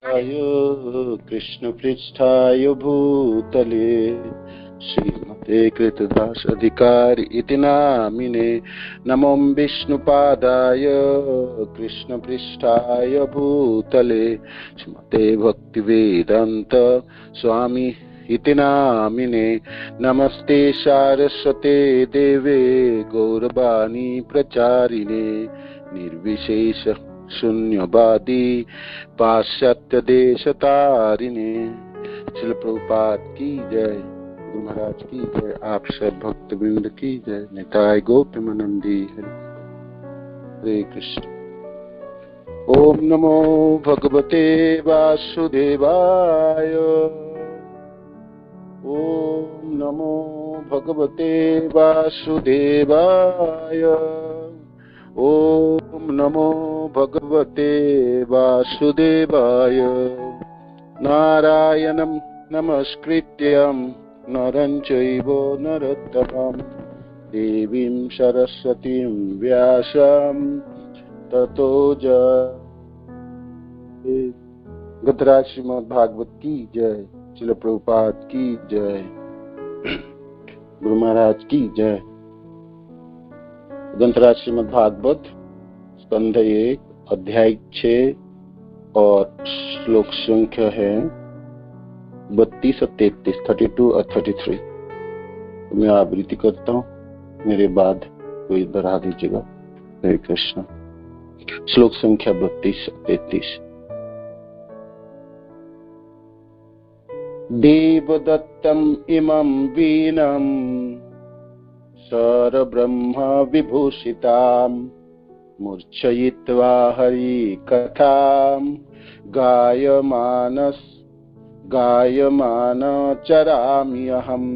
कृष्ण पृष्ठाय भूतले श्रीमते कृतदास अधिकारी इति नामिने नमो विष्णुपादाय कृष्ण पृष्ठाय भूतले श्रीमते भक्तिवेदांत स्वामी इति नामिने नमस्ते सारस्वते देवे गौरवाणी प्रचारिणे निर्विशेष शून्यवादी पाश्चात्य देश तारिणे। श्रील प्रभुपाद की जय, गुरु महाराज की जय, आप सब भक्त वृंद की जय, निताय गौतमानंदी हरे कृष्ण। ओम नमो भगवते वासुदेवाय, ओम नमो भगवते वासुदेवाय, ओम नमो भगवते वासुदेवाय। नारायणं नमस्कृत्यं नरं चैव नरोत्तमं देवीं सरस्वतीं व्यासं ततो जयते। गद्राज श्रीमद् भागवत की जय, श्रील प्रभुपाद की जय, गुरु महाराज की जय। ग्रंथराज श्रीमद् भागवत स्कंध 1 अध्याय 6 और श्लोक संख्या है 32 और 33, 32 और 33। मैं आवृत्ति करता हूँ, मेरे बाद कोई बढ़ा दीजिएगा। हरे कृष्ण। श्लोक संख्या 32 और 33। देवदत्तम इमं वीणं सरब्रह्म विभूषितां मूर्छयित्वा हरि कथां गायमान चरामि अहम्।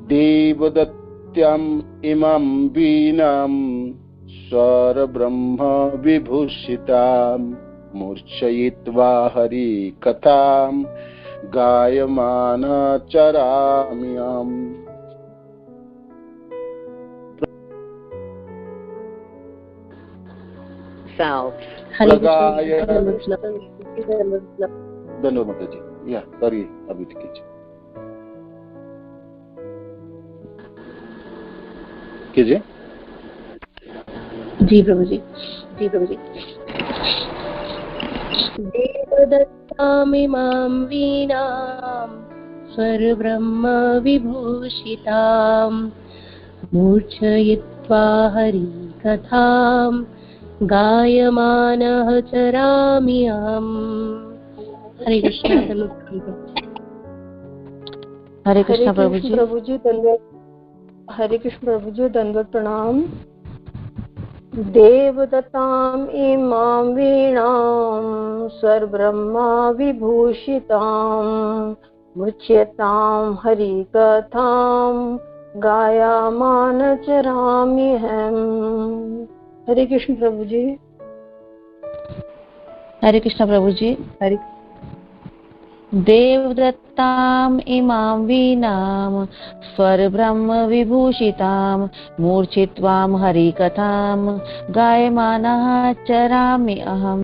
देवदत्त्यम् इमं वीणां सरब्रह्म विभूषितां मूर्छयित्वा हरि कथां गायमान चरामि अहम्। धन्यवाद माता जी। या करिए अभी कीजिए। जी प्रभु जी, जी प्रभु जी। देवदत्तामिमां वीणां स्वरब्रह्म विभूषितां मूर्छयित्वा हरिकथां गायमानः चरामि अहम्। हरे कृष्ण। हरे कृष्ण प्रभु जी। हरे कृष्ण प्रभु जी, दंडवत प्रणाम। देवदत्ताम् इमां वीणां स्वरब्रह्म विभूषितां मुच्यतां हरिकथां गायमान चरामि अहम्। हरे कृष्ण प्रभु जी। हरे कृष्ण प्रभु जी। हरे देवदत्ताम् इमां वीणां स्वरब्रह्म विभूषितां मूर्छित्वां हरिकथां गायमानः चरामि अहम्।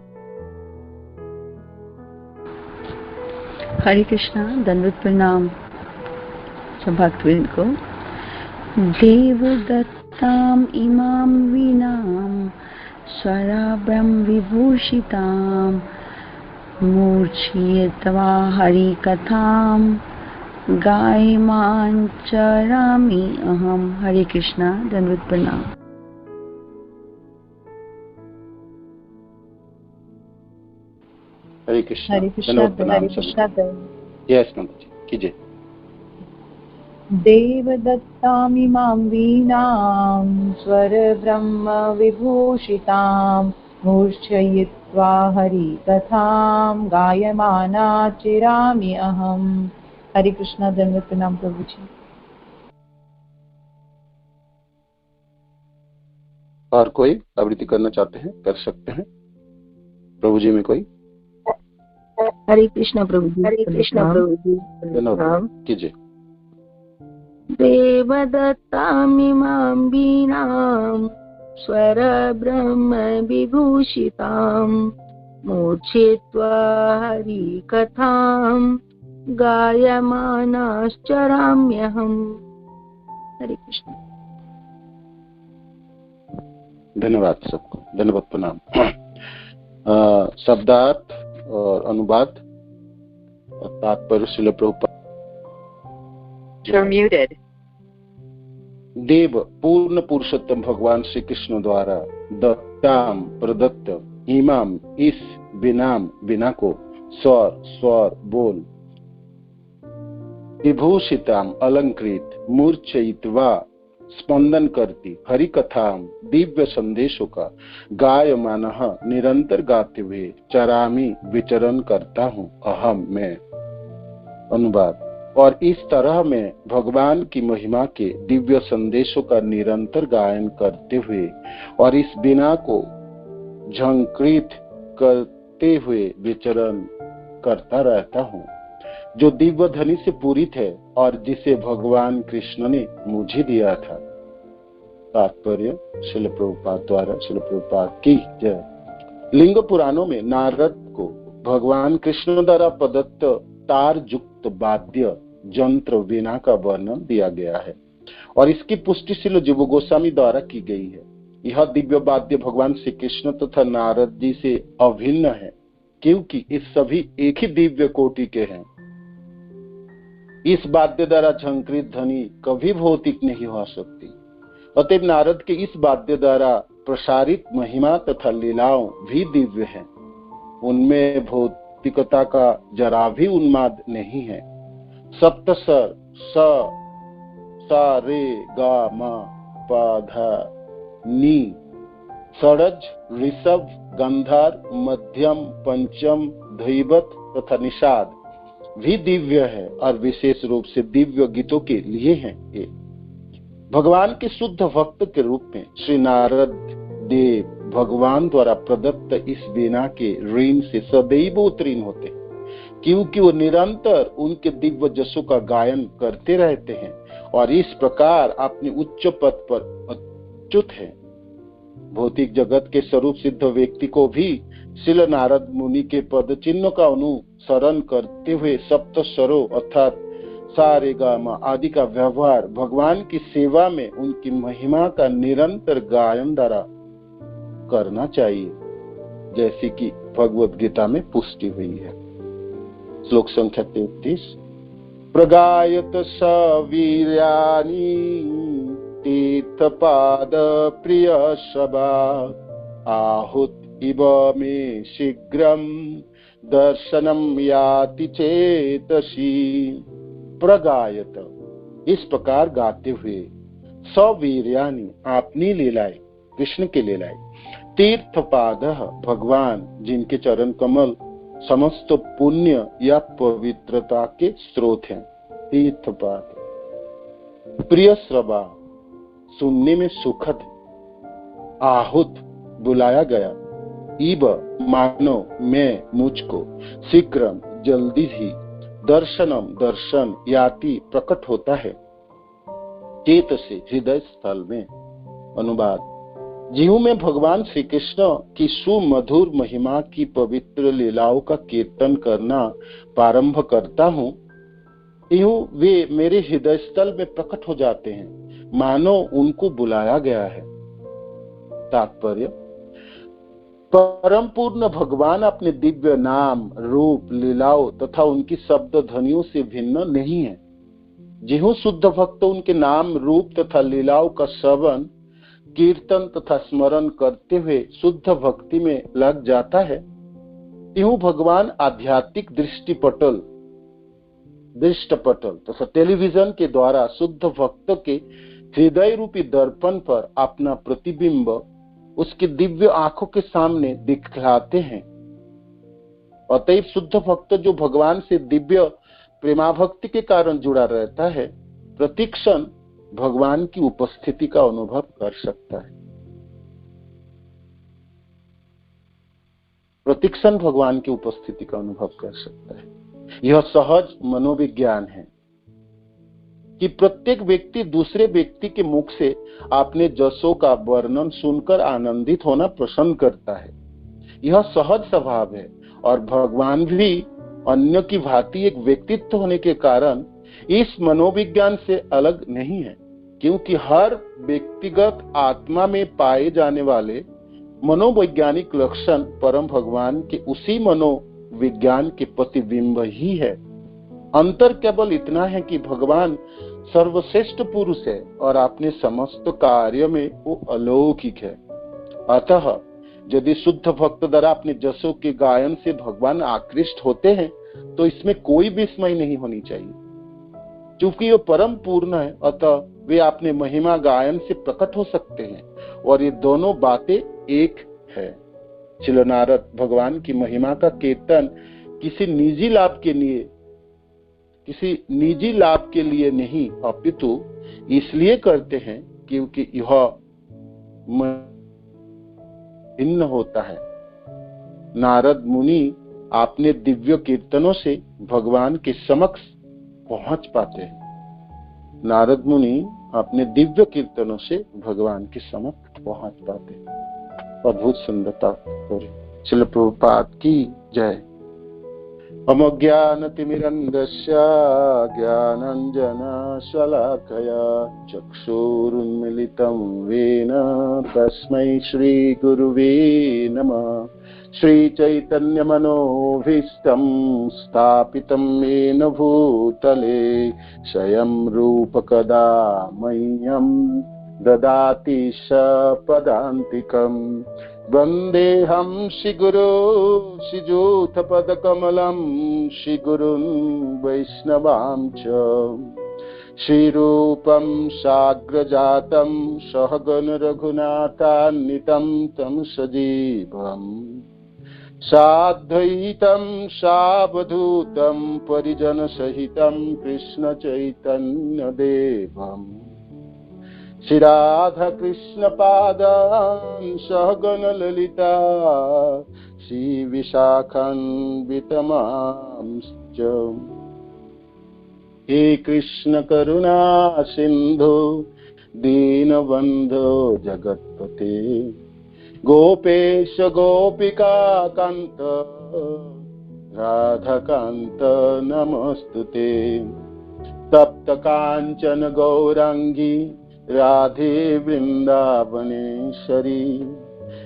हरे कृष्णा। दंडवत प्रणाम सब भक्तवृंद को। देवदत्ताम् इमां वीणां स्वरब्रह्म विभूषितां मूर्छयित्वा हरिकथां गायमान् चरामि अहम्। हरे कृष्णा। दंडवत प्रणाम। हरे कृष्ण। हरे कृष्ण। हरे कृष्ण। यस नंबर जी कीजिए। देवदत्तामिमां वीणां स्वरब्रह्म विभूषितां मूर्छयित्वा हरिकथां गायमाना चिरामि अहम्। हरे कृष्णा। दंडवत प्रणाम प्रभु जी। और कोई आवृत्ति करना चाहते हैं कर सकते हैं प्रभु जी में कोई। हरे कृष्णा प्रभु जी। हरे कृष्ण प्रभु जी, कीजिए। देवदत्तामिमां वीणां स्वरब्रह्म विभूषितां मूर्छित्वा हरिकथां गायमानाश्चराम्यहम्। हरे कृष्ण। धन्यवाद सबको, धन्यवाद, प्रणाम। शब्दार्थ और अनुवाद और तात्पर्य श्रील प्रभुपाद। देव पूर्ण पुरुषोत्तम भगवान श्री कृष्ण द्वारा दत्ताम प्रदत्त इमाम इस बिनाम बिना को स्वर स्वर बोल विभूषिताम अलंकृत मूर्छयित्वा स्पंदन करती हरि कथाम दिव्य संदेशों का गायमान निरंतर गाते हुए चरामी विचरण करता हूँ अहम मैं। अनुवाद। और इस तरह में भगवान की महिमा के दिव्य संदेशों का निरंतर गायन करते हुए और इस बिना को झंकृत करते हुए विचरण करता रहता हूँ, जो दिव्य ध्वनि से पूरित है और जिसे भगवान कृष्ण ने मुझे दिया था। तात्पर्य श्रील प्रभुपाद द्वारा श्रील प्रभुपाद की जय। लिंग पुराणों में नारद को भगवान कृष्ण द्वारा प्रदत्त तार युक्त वाद्य यंत्र वीणा का वर्णन दिया गया है और इसकी पुष्टि श्रील जीव गोस्वामी द्वारा की गई है। यह दिव्य वाद्य भगवान श्री कृष्ण तथा नारद जी से अभिन्न है, क्योंकि इस सभी एक ही दिव्य कोटि के हैं। इस वाद्य द्वारा झंकृत ध्वनि कभी भौतिक नहीं हो सकती। अतएव नारद के इस वाद्य द्वारा प्रसारित महिमा तथा लीलाओं भी दिव्य हैं। उनमें भौतिकता का जरा भी उन्माद नहीं है। सप्तस्वर स सा रे गा मा पा धा नी, षडज ऋषभ गंधार मध्यम पंचम धैवत तथा निषाद भी दिव्य है और विशेष रूप से दिव्य गीतों के लिए हैं। ये भगवान के शुद्ध भक्त के रूप में श्री नारद देव भगवान द्वारा प्रदत्त इस वीणा के ऋण से सदैव उत्तीर्ण होते हैं, क्योंकि वो निरंतर उनके दिव्य जसों का गायन करते रहते हैं और इस प्रकार अपने उच्च पद पर अच्युत है। भौतिक जगत के स्वरूप सिद्ध व्यक्ति को भी श्रील नारद मुनि के पद चिन्ह का अनुसरण करते हुए सप्त स्वरों अर्थात सा रे गा मा आदि का व्यवहार भगवान की सेवा में उनकी महिमा का निरंतर गायन द्वारा करना चाहिए, जैसे कि भगवत गीता में पुष्टि हुई है। श्लोक संख्या 33। प्रगायत सवीर्यानि तीर्थपाद प्रिय सभा आहुत इव मे शीघ्रम दर्शनम याति चेतसी। प्रगायत इस प्रकार गाते हुए सवीर्यानि अपनी लीलाएं कृष्ण के लीलाएं तीर्थपाद भगवान जिनके चरण कमल समस्त पुण्य या पवित्रता के स्रोत हैं। तीर्थपाद प्रिय श्रवा सुनने में सुखद, आहुत बुलाया गया, इब मानो मैं मुझको शीघ्रम जल्दी ही दर्शनम दर्शन याति प्रकट होता है चेत से हृदय स्थल में। अनुवाद। जीव में भगवान श्री कृष्ण की सुमधुर महिमा की पवित्र लीलाओं का कीर्तन करना प्रारंभ करता हूँ, यूं वे मेरे हृदय स्थल में प्रकट हो जाते हैं, मानो उनको बुलाया गया है। तात्पर्य। परम पूर्ण भगवान अपने दिव्य नाम रूप लीलाओं तथा उनकी शब्द ध्वनियों से भिन्न नहीं है। जिहु शुद्ध भक्त उनके नाम रूप तथा लीलाओं का श्रवण कीर्तन तथा स्मरण करते हुए शुद्ध भक्ति में लग जाता है, त्यों भगवान आध्यात्मिक दृष्टपटल तथा टेलीविजन के द्वारा शुद्ध भक्त के हृदय रूपी दर्पण पर अपना प्रतिबिंब उसकी दिव्य आंखों के सामने दिखलाते हैं। अतएव शुद्ध भक्त जो भगवान से दिव्य प्रेमाभक्ति के कारण जुड़ा रहता है, प्रतिक्षण भगवान की उपस्थिति का अनुभव कर सकता है। प्रतिक्षण भगवान की उपस्थिति का अनुभव कर सकता है। यह सहज मनोविज्ञान है कि प्रत्येक व्यक्ति दूसरे व्यक्ति के मुख से अपने जसों का वर्णन सुनकर आनंदित होना पसंद करता है। यह सहज स्वभाव है। और भगवान भी अन्य की भांति एक व्यक्तित्व होने के कारण इस मनोविज्ञान से अलग नहीं है, क्योंकि हर व्यक्तिगत आत्मा में पाए जाने वाले मनोवैज्ञानिक लक्षण परम भगवान के उसी मनोविज्ञान के प्रतिबिंब ही है। अंतर केवल इतना है कि भगवान सर्वश्रेष्ठ पुरुष है और अपने समस्त कार्य में वो अलौकिक है। अतः यदि शुद्ध भक्त द्वारा अपने जसों के गायन से भगवान आकृष्ट होते हैं तो इसमें कोई विस्मय नहीं होनी चाहिए, क्योंकि वो परम पूर्ण है। अतः वे अपने महिमा गायन से प्रकट हो सकते हैं और ये दोनों बातें एक है। श्रील नारद भगवान की महिमा का कीर्तन किसी निजी लाभ के लिए नहीं अपितु इसलिए करते हैं क्योंकि यह भिन्न होता है। नारद मुनि अपने दिव्य कीर्तनों से भगवान के समक्ष पहुंच पाते हैं। नारद मुनि अपने दिव्य कीर्तनों से भगवान के समक्ष पहुंच पाते हैं। अद्भुत सुंदरता। श्रील प्रभुपाद की जय। अमज्ञानतिमिरन्धस्य ज्ञानाञ्जनशलाकया चक्षुरुन्मीलितं येन तस्मै श्रीगुरुवे नमः। श्रीचैतन्यमनोभीष्टं स्थापितं येन भूतले स्वयं रूपकदा मह्यं ददाति सपदान्तिकम्। वन्देऽहं श्रीगुरो श्रीयूथपदकमलं श्रीगुरुन् वैष्णवांश्च। श्रीरूपं साग्रजातं सहगण रघुनाथान्वितं तं सजीवम् साद्वैतं सावधूतं परिजनसहितं कृष्णचैतन्यदेवम्। श्री राधा कृष्ण पादान् सहगण ललिता श्री विशाखान्वितमांश्च। हे कृष्ण करुणा सिंधु दीनबन्धो जगत्पते गोपेश गोपिका कान्त राधाकान्त नमोस्तुते। तप्त कांचन गौरांगी राधे वृंदावनेश्वरी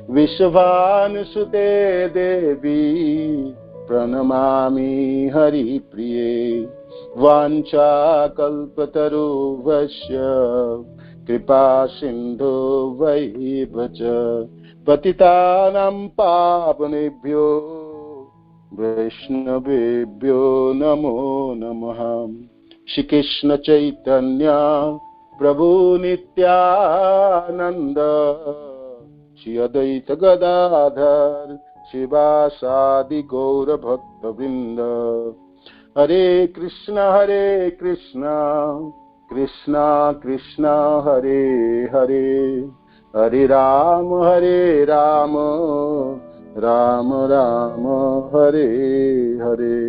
विश्वभानुसुते देवी प्रणमामि हरिप्रिये। वाञ्छाकल्पतरुभ्यश्च कृपा सिन्धु वैव च पतितानां पावनेभ्यो वैष्णवेभ्यो नमो नमः। श्री कृष्ण चैतन्य प्रभु नित्यानंद श्री अद्वैत गदाधर शिवासादि गौर भक्त वृंद। हरे कृष्णा कृष्णा कृष्णा हरे हरे, हरे राम राम राम हरे हरे।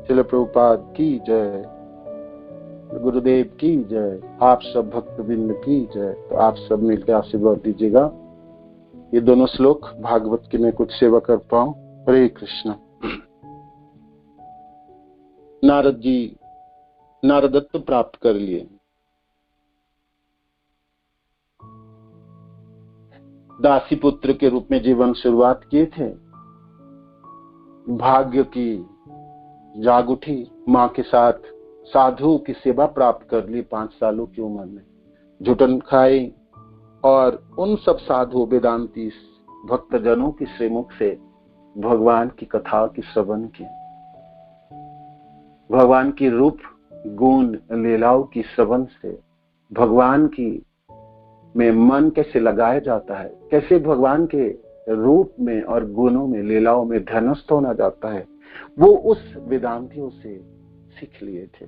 श्रील प्रभुपाद की जय, गुरुदेव की जय, आप सब भक्तवृंद की जय। तो आप सब मिलकर आशीर्वाद दीजिएगा। ये दोनों श्लोक भागवत की मैं कुछ सेवा कर पाऊं। हरे कृष्ण। नारद जी नारदत्व प्राप्त कर लिए। दासी पुत्र के रूप में जीवन शुरुआत किए थे। भाग्य की जाग उठी, माँ के साथ साधु की सेवा प्राप्त कर ली। 5 सालों की उम्र में झुटन खाई और उन सब साधु वेदांती भक्तजनों की श्रीमुख से भगवान की कथा की श्रवण की, भगवान की रूप गुण लीलाओं की श्रवण से भगवान की में मन कैसे लगाया जाता है, कैसे भगवान के रूप में और गुणों में लीलाओं में ध्यानस्थ होना जाता है, वो उस वेदांतियों से सीख लिए थे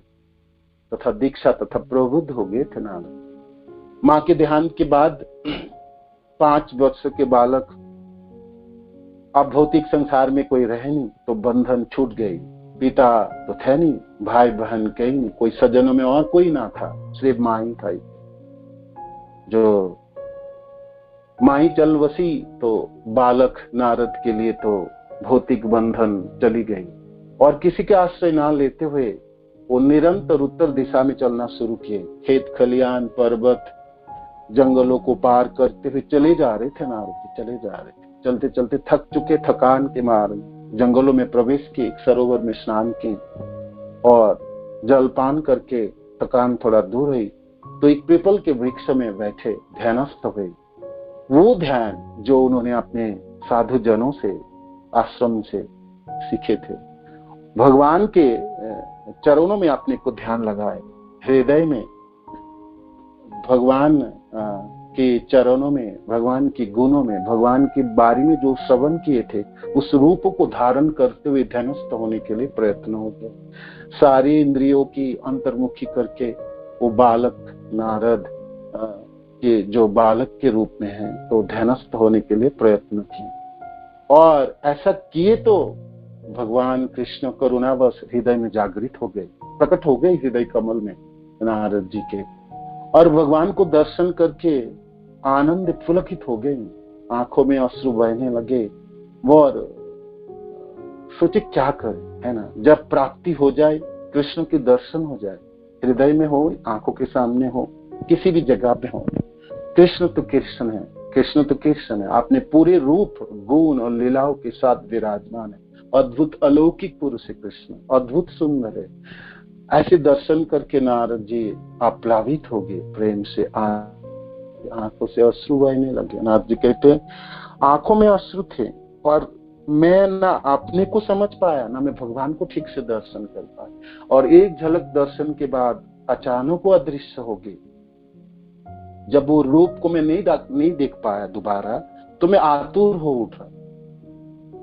तथा दीक्षा तथा प्रबुद्ध हो गए थे नारद। माँ के देहांत के बाद 5 वर्ष के बालक, अब भौतिक संसार में कोई रहे नहीं तो बंधन छूट गई। पिता तो थे नहीं, भाई बहन कहीं नहीं, कोई सज्जनों में और कोई ना था, सिर्फ माँ ही था जो माई चल वसी, तो बालक नारद के लिए तो भौतिक बंधन चली गई और किसी के आश्रय ना लेते हुए वो निरंतर उत्तर दिशा में चलना शुरू किए। खेत खलियान पर्वत जंगलों को पार करते हुए चले जा रहे थे नारद जी, चले जा रहे थे। चलते चलते थक चुके, थकान के मारे जंगलों में प्रवेश किए, सरोवर में स्नान किए और जलपान करके थकान थोड़ा दूर हुई तो एक पीपल के वृक्ष में बैठे ध्यानस्थ हुए। वो ध्यान जो उन्होंने अपने साधु जनों से, आश्रम से सीखे थे, भगवान के चरणों में अपने को ध्यान लगाए, हृदय में भगवान के चरणों में, भगवान के गुणों में, भगवान के बारे में जो श्रवण किए थे उस रूप को धारण करते हुए ध्यानस्थ होने के लिए प्रयत्न हो गया। सारी इंद्रियों की अंतर्मुखी करके वो बालक नारद के जो बालक के रूप में है तो ध्यानस्थ होने के लिए प्रयत्न किए और ऐसा किए तो भगवान कृष्ण करुणावश हृदय में जागृत हो गए, प्रकट हो गए हृदय कमल में नारद जी के, और भगवान को दर्शन करके आनंद पुलकित हो गए, आंखों में अश्रु बहने लगे और सोचे क्या करें, है ना। जब प्राप्ति हो जाए, कृष्ण के दर्शन हो जाए, हृदय में हो, आंखों के सामने हो, किसी भी जगह पे हो, कृष्ण तो कृष्ण है, कृष्ण तो कृष्ण है, अपने पूरे रूप गुण और लीलाओं के साथ विराजमान है। अद्भुत अलौकिक पुरुष है कृष्ण, अद्भुत सुंदर है। ऐसे दर्शन करके नारद जी आप्लावित हो गए, प्रेम से आंखों से अश्रु बहने लगे। नारद जी कहते हैं आंखों में अश्रु थे और मैं ना अपने को समझ पाया, ना मैं भगवान को ठीक से दर्शन कर पाया, और एक झलक दर्शन के बाद अचानक वो अदृश्य हो गई। जब वो रूप को मैं नहीं देख पाया दोबारा तो मैं आतुर हो उठा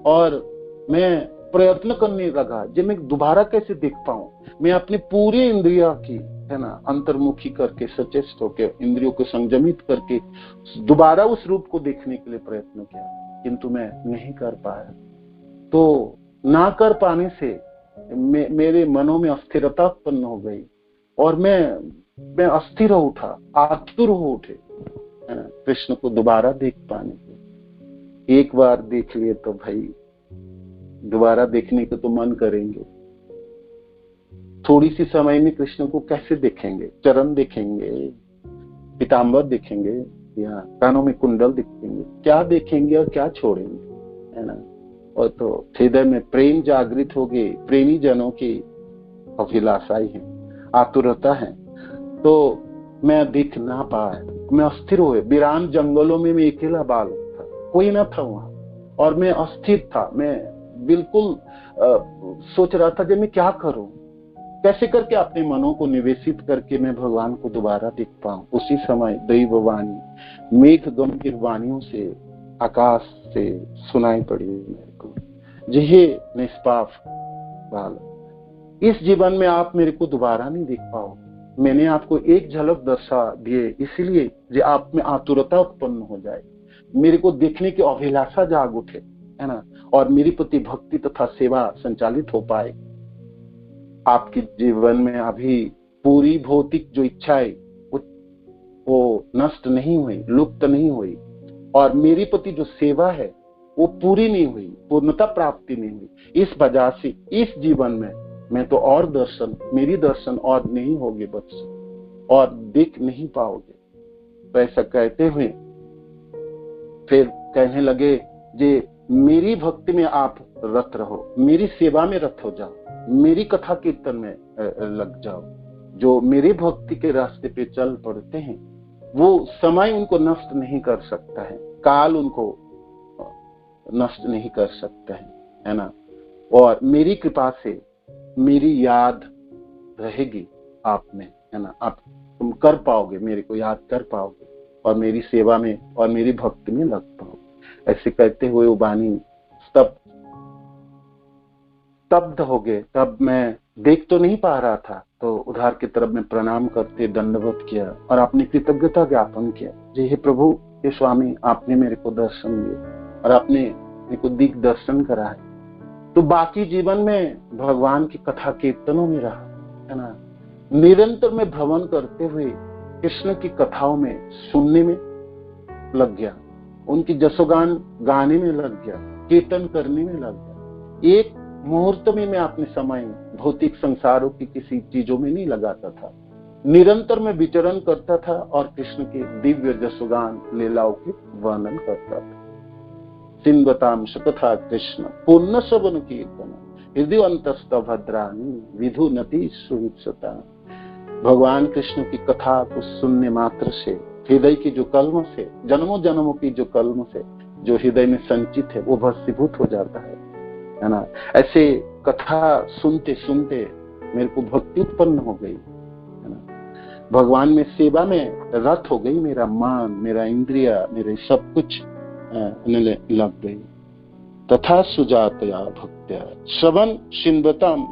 और मैं प्रयत्न करने लगा जब मैं दोबारा कैसे देख पाऊं। मैं अपनी पूरी इंद्रिया की, है ना, अंतर्मुखी करके सचेत होकर इंद्रियों को संयमित करके दोबारा उस रूप को देखने के लिए प्रयत्न किया, किंतु मैं नहीं कर पाया। तो ना कर पाने से मेरे मनों में अस्थिरता उत्पन्न हो गई और मैं अस्थिर हो उठा, आतुर हो उठे, है ना, कृष्ण को दोबारा देख पाने के। एक बार देख लिए तो भाई दोबारा देखने को तो मन करेंगे। थोड़ी सी समय में कृष्ण को कैसे देखेंगे? चरण देखेंगे, पीताम्बर देखेंगे या कानों में कुंडल देखेंगे? क्या देखेंगे और क्या छोड़ेंगे, है ना। और तो हृदय में प्रेम जागृत हो गए, प्रेमी जनों की अभिलाषाएं है, आतुरता है। तो मैं दिख ना पाया, मैं अस्थिर हुए। वीरान जंगलों में मैं अकेला बालक था, कोई ना था वहां और मैं अस्थिर था। मैं बिल्कुल सोच रहा था कि मैं क्या करूं, कैसे करके अपने मनों को निवेशित करके मैं भगवान को दोबारा देख पाऊं। उसी समय दैववाणी, मेघ गंभीर वाणियों से आकाश से सुनाई पड़ी मेरे को, जिहे निष्पाप बालक, इस जीवन में आप मेरे को दोबारा नहीं देख पाओ। मैंने आपको एक झलक दर्शा दिए इसलिए जो आप में आतुरता उत्पन्न हो जाए, मेरे को देखने की अभिलाषा जाग उठे, है ना, और मेरी प्रति भक्ति तथा सेवा संचालित हो पाए। आपके जीवन में अभी पूरी भौतिक जो इच्छाएं वो नष्ट नहीं हुई, लुप्त नहीं हुई, और मेरी प्रति जो सेवा है वो पूरी नहीं हुई, पूर्णता प्राप्ति नहीं हुई। इस वजह से इस जीवन में मैं तो और दर्शन, मेरी दर्शन और नहीं होगी बच्चे, और देख नहीं पाओगे। तो ऐसा कहते हुए फिर कहने लगे जे मेरी भक्ति में आप रत रहो, मेरी सेवा में रत हो जाओ, मेरी कथा कीर्तन में लग जाओ। जो मेरी भक्ति के रास्ते पे चल पड़ते हैं वो समय उनको नष्ट नहीं कर सकता है, काल उनको नष्ट नहीं कर सकता है ना। और मेरी कृपा से मेरी याद रहेगी आप में, है ना। आप तुम कर पाओगे, मेरे को याद कर पाओगे और मेरी सेवा में और मेरी भक्ति में लग पाओगे। ऐसे कहते हुए वो वाणी स्तब्ध हो गए। तब मैं देख तो नहीं पा रहा था, तो उधार की तरफ में प्रणाम करते दंडवत किया और अपनी कृतज्ञता ज्ञापन किया, जी हे प्रभु, हे स्वामी, आपने मेरे को दर्शन दिए और आपने मेरे को दिग दर्शन करा है। तो बाकी जीवन में भगवान की कथा कीर्तनों में रहा, है ना। निरंतर में भ्रमण करते हुए कृष्ण की कथाओं में सुनने में लग गया, उनकी जसोगान गाने में लग गया, कीर्तन करने में लग गया। एक मुहूर्त में मैं अपने समय भौतिक संसारों की किसी चीजों में नहीं लगाता था, निरंतर मैं विचरण करता था और कृष्ण के दिव्य जसोगान लीलाओं के वर्णन करता था। सिन्वताम शकथा कृष्ण पूर्ण श्रवण कीर्तन हृदय अंतस्थ भद्राणी विधु नति सुहित्सता। भगवान कृष्ण की कथा को सुनने मात्र से हृदय की जो कलमश है, जन्मों जन्मों की जो कलमश है, जो हृदय में संचित है, वो भस्मीभूत हो जाता है ना। ऐसे कथा सुनते सुनते मेरे को भक्ति उत्पन्न हो गई, है ना। भगवान में सेवा में रत हो गई, मेरा मन, मेरा इंद्रिया, मेरे सब कुछ लग गई। तथा सुजातया भक्त्या श्रवण शिन्वताम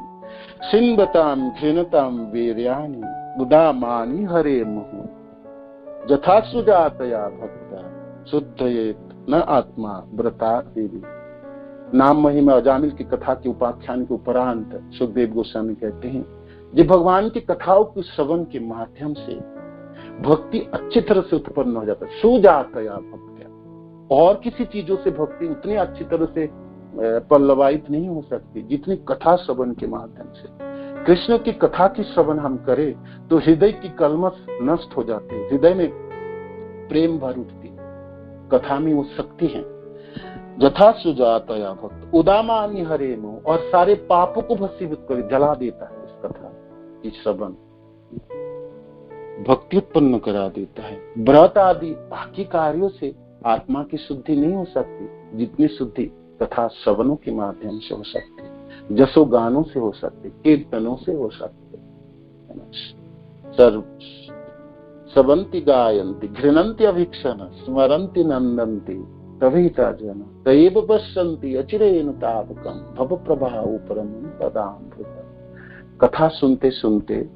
घृणताम वीर्याणि उदामानि हरे मुहुः। यथा सुजातया भक्त्या शुद्धयेत न आत्मा व्रता देवी। नाम महिमा अजामिल की कथा के उपाख्यान के उपरांत सुखदेव गोस्वामी कहते हैं, जब भगवान की कथाओं के श्रवण के माध्यम से भक्ति अच्छी तरह से उत्पन्न हो जाता है। सुजातया भक्त्या, और किसी चीजों से भक्ति उतनी अच्छी तरह से पल्लवायित नहीं हो सकती जितनी कथा श्रवण के माध्यम से। कृष्ण की कथा की श्रवण हम करें तो हृदय की कलमश नष्ट हो जाती है, हृदय में प्रेम भर उठती है, कथा में वो शक्ति है। यथा सुजातया भक्त उदामानि हरे मुहुः, और सारे पापों को भस्मीभूत कर जला देता है। इस कथा की श्रवण भक्ति उत्पन्न करा देता है। व्रत आदि बाकी कार्यों से आत्मा की शुद्धि नहीं हो सकती जितनी शुद्धि कथा श्रवणों के माध्यम से हो सकती है, जसो गानों से हो सकती, कीर्तनों से हो सकती है। श्रवन्ति गायन्ति घृणन्ति अभीक्षण स्मरन्ति नन्दन्ति तभिता जन तैव पश्यन्ति अचिरेण तावकं भव प्रभाव परमं पदामृतम्। कथा सुनते सुनते,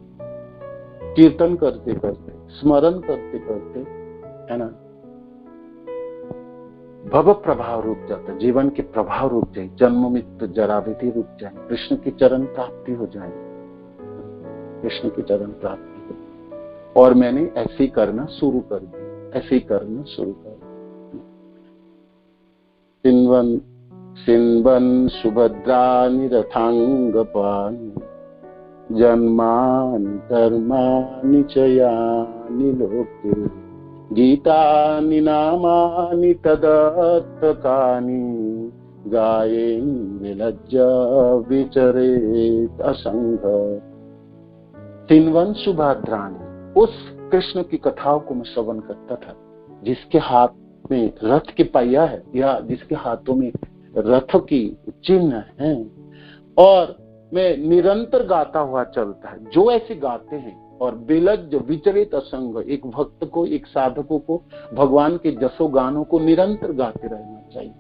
कीर्तन करते करते, स्मरण करते करते, है ना, भव प्रभाव रुक जाता है, जीवन के प्रभाव रुक जाए, जन्म मृत्यु जरा विधि रुक जाए, कृष्ण की चरण प्राप्ति हो जाए, कृष्ण की चरण प्राप्ति हो। और मैंने ऐसे ही करना शुरू कर दिया, ऐसे ही करना शुरू कर दिया। सिन्वन सुभद्रानि रथांगपानि जन्मानि कर्माणि च यानि लोके गीतानि नामानि तदर्थकानि गायेन विलज्जा विचरेत असंग। सिन्वन सुभद्रानि, उस कृष्ण की कथाओं को मैं श्रवण करता था जिसके हाथ में रथ के पहिया है या जिसके हाथों में रथ की चिन्ह है, और मैं निरंतर गाता हुआ चलता है। जो ऐसे गाते हैं और बिलज विचरित असंग, एक भक्त को, एक साधकों को भगवान के जसो गानों को निरंतर गाते रहना चाहिए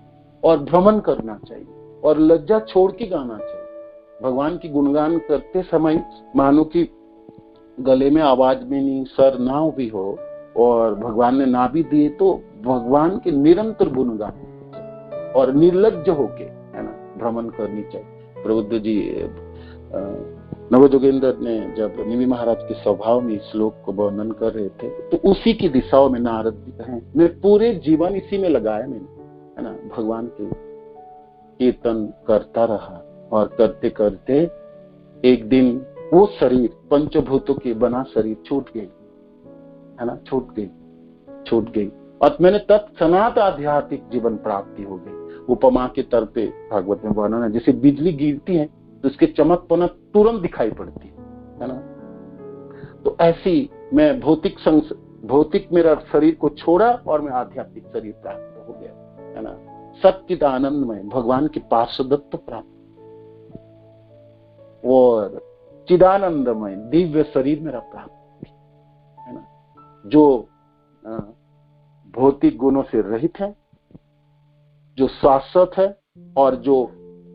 और भ्रमण करना चाहिए और लज्जा छोड़ के गाना चाहिए। भगवान की गुणगान करते समय मानो कि गले में आवाज में नहीं, सर ना भी हो और भगवान ने ना भी दिए तो भगवान के निरंतर गुणगान और निर्लज्ज होके, है ना, भ्रमण करनी चाहिए। प्रबुद्ध जी नवजोगेंद्र ने जब निमि महाराज के स्वभाव में इस श्लोक को वर्णन कर रहे थे तो उसी की दिशाओं में नारद जी कहें, मैं पूरे जीवन इसी में लगाया मैंने, है ना, भगवान के कीर्तन करता रहा और करते करते एक दिन वो शरीर, पंचभूतों के बना शरीर छूट गई, है ना, छूट गई और मैंने तत्क्षणात आध्यात्मिक जीवन प्राप्ति हो गई। उपमा के तौर पे भागवत में वर्णन है, जैसे बिजली गिरती है तो उसके चमकपना तुरंत दिखाई पड़ती है ना। तो ऐसी मैं भौतिक मेरा शरीर को छोड़ा और मैं आध्यात्मिक शरीर प्राप्त हो गया, है ना। सच्चिद आनंदमय भगवान की पार्षदत्व प्राप्त और चिदानंदमय दिव्य शरीर मेरा प्राप्त, है ना, जो भौतिक गुणों से रहित है, जो शाश्वत है और जो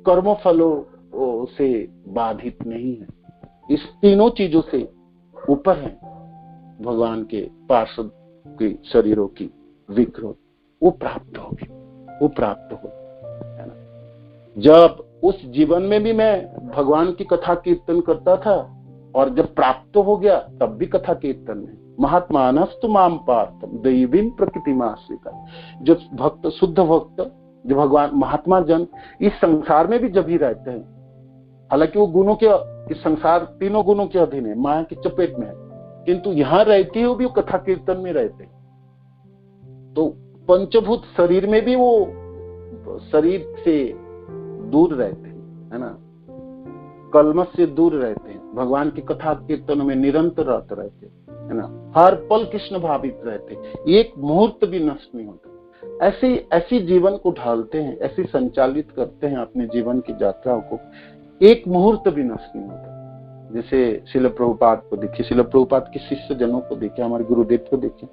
कर्म फलों से बाधित नहीं है। इस तीनों चीजों से ऊपर है भगवान के पार्षद के शरीरों की विग्रह, वो प्राप्त होगी, है ना। जब उस जीवन में भी मैं भगवान की कथा कीर्तन करता था और जब प्राप्त हो गया तब भी कथा कीर्तन में महात्मानस्तु माम पार्थम दैवीं प्रकृतिमाश्रिता। जो भक्त, शुद्ध भक्त, जो भगवान महात्मा जन इस संसार में भी जब ही रहते हैं, हालांकि वो गुणों के, इस संसार तीनों गुणों के अधीन है, माया की चपेट में है, किंतु यहाँ रहते हुए भी वो कथा कीर्तन में रहते हैं। तो पंचभूत शरीर में भी वो शरीर से दूर रहते हैं, है ना, कलमश से दूर रहते हैं, भगवान की कथा कीर्तनों में निरंतर रहते हैं, है ना, हर पल कृष्ण भावित रहते हैं, एक मुहूर्त भी नष्ट नहीं होता। ऐसी जीवन को ढालते हैं, ऐसी संचालित करते हैं अपने जीवन की यात्राओं को, एक मुहूर्त भी नष्ट नहीं होता। जैसे शिल प्रभुपाद को देखिए, शिल प्रभुपाद के शिष्य जनों को देखिए, हमारे गुरुदेव को देखिए,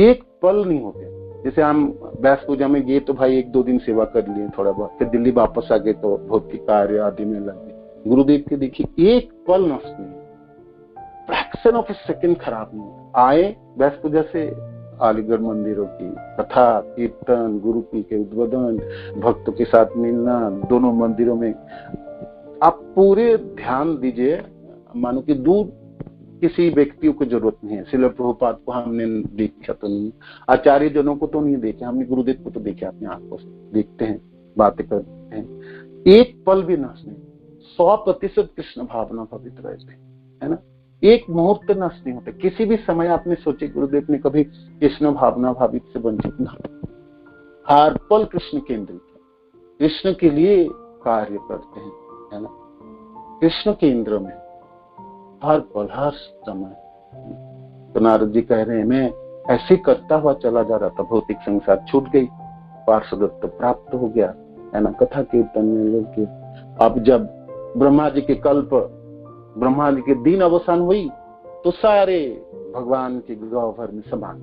एक पल नहीं होते। जैसे हम व्यास पूजा में गए तो भाई 1-2 दिन सेवा कर लिए थोड़ा बहुत, फिर दिल्ली वापस आ गए तो भौतिक कार्य आदि में लग गए। गुरुदेव के देखिए एक पल नष्ट नहीं, फ्रैक्शन ऑफ ए सेकंड खराब नहीं। आए व्यास पूजा से अलीगढ़ मंदिरों की कथा कीर्तन, गुरु के उद्बोधन, भक्तों के साथ मिलना, दोनों मंदिरों में आप पूरे ध्यान दीजिए, मानो कि दूर किसी व्यक्तियों को जरूरत नहीं है। श्रील प्रभुपाद को हमने देखा तो नहीं, आचार्य जनों को तो नहीं देखे, हमने गुरुदेव को तो देखा अपनी आंखों से, देखते हैं, बातें करते हैं, एक पल भी नष्ट नहीं, 100% कृष्ण भावना भावित रहते, है ना, एक मुहूर्त नष्ट नहीं होते। किसी भी समय आपने सोचे गुरुदेव ने कभी कृष्ण भावना भावित से वंचित ना, हर पल कृष्ण केंद्रित, कृष्ण के लिए कार्य करते हैं, है ना, कृष्ण केंद्र में हर पल हर समय। तो नारद जी कह रहे हैं, मैं ऐसे करता हुआ चला जा रहा था, भौतिक संसार छूट गई, पार्षदत्व प्राप्त हो गया, है ना, कथा कीर्तन में लग गया। अब जब ब्रह्मा जी के कल्प, ब्रह्मा जी के दिन अवसान हुई तो सारे भगवान के गौ भर में समान,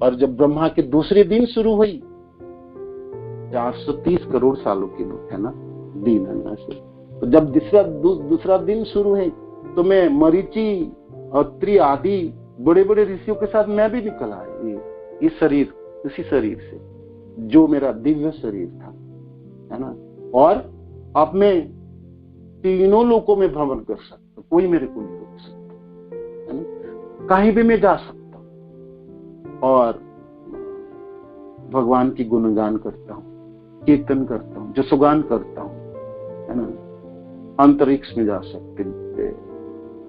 और जब ब्रह्मा के दूसरे दिन शुरू हुई, 430 करोड़ सालों की है ना दिन है ना, तो जब दूसरा दिन शुरू है तो मैं मरीचि और त्रि आदि बड़े बड़े ऋषियों के साथ मैं भी निकल आया, ये शरीर, उसी शरीर से जो मेरा दिव्य शरीर था, है ना, और अब मैं तीनों लोकों में भ्रमण कर सकता, कोई मेरे को नहीं रोक सकता, है ना, कहीं भी मैं जा सकता हूं और भगवान की गुणगान करता हूं, कीर्तन करता हूं, जसगान करता हूं, है ना, अंतरिक्ष में जा सकते हैं,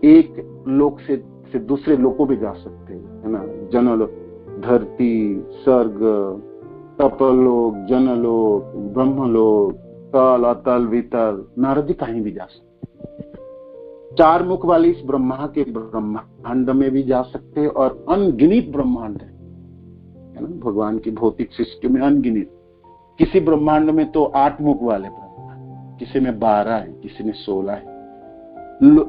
एक लोक से दूसरे लोकों में जा सकते हैं, है ना, जनलोक, धरती, स्वर्ग, तपलोक, जनलोक, ब्रह्मलोक, तल, अतल, वितल, नारद जी कहीं भी जा सकते। 4 मुख वाली इस ब्रह्मा के ब्रह्मांड में भी जा सकते हैं, और अनगिनित ब्रह्मांड है ना, भगवान की भौतिक सृष्टि में अनगिनित। किसी ब्रह्मांड में तो 8 मुख वाले ब्रह्मा, किसी में 12 है, किसी में 16 है,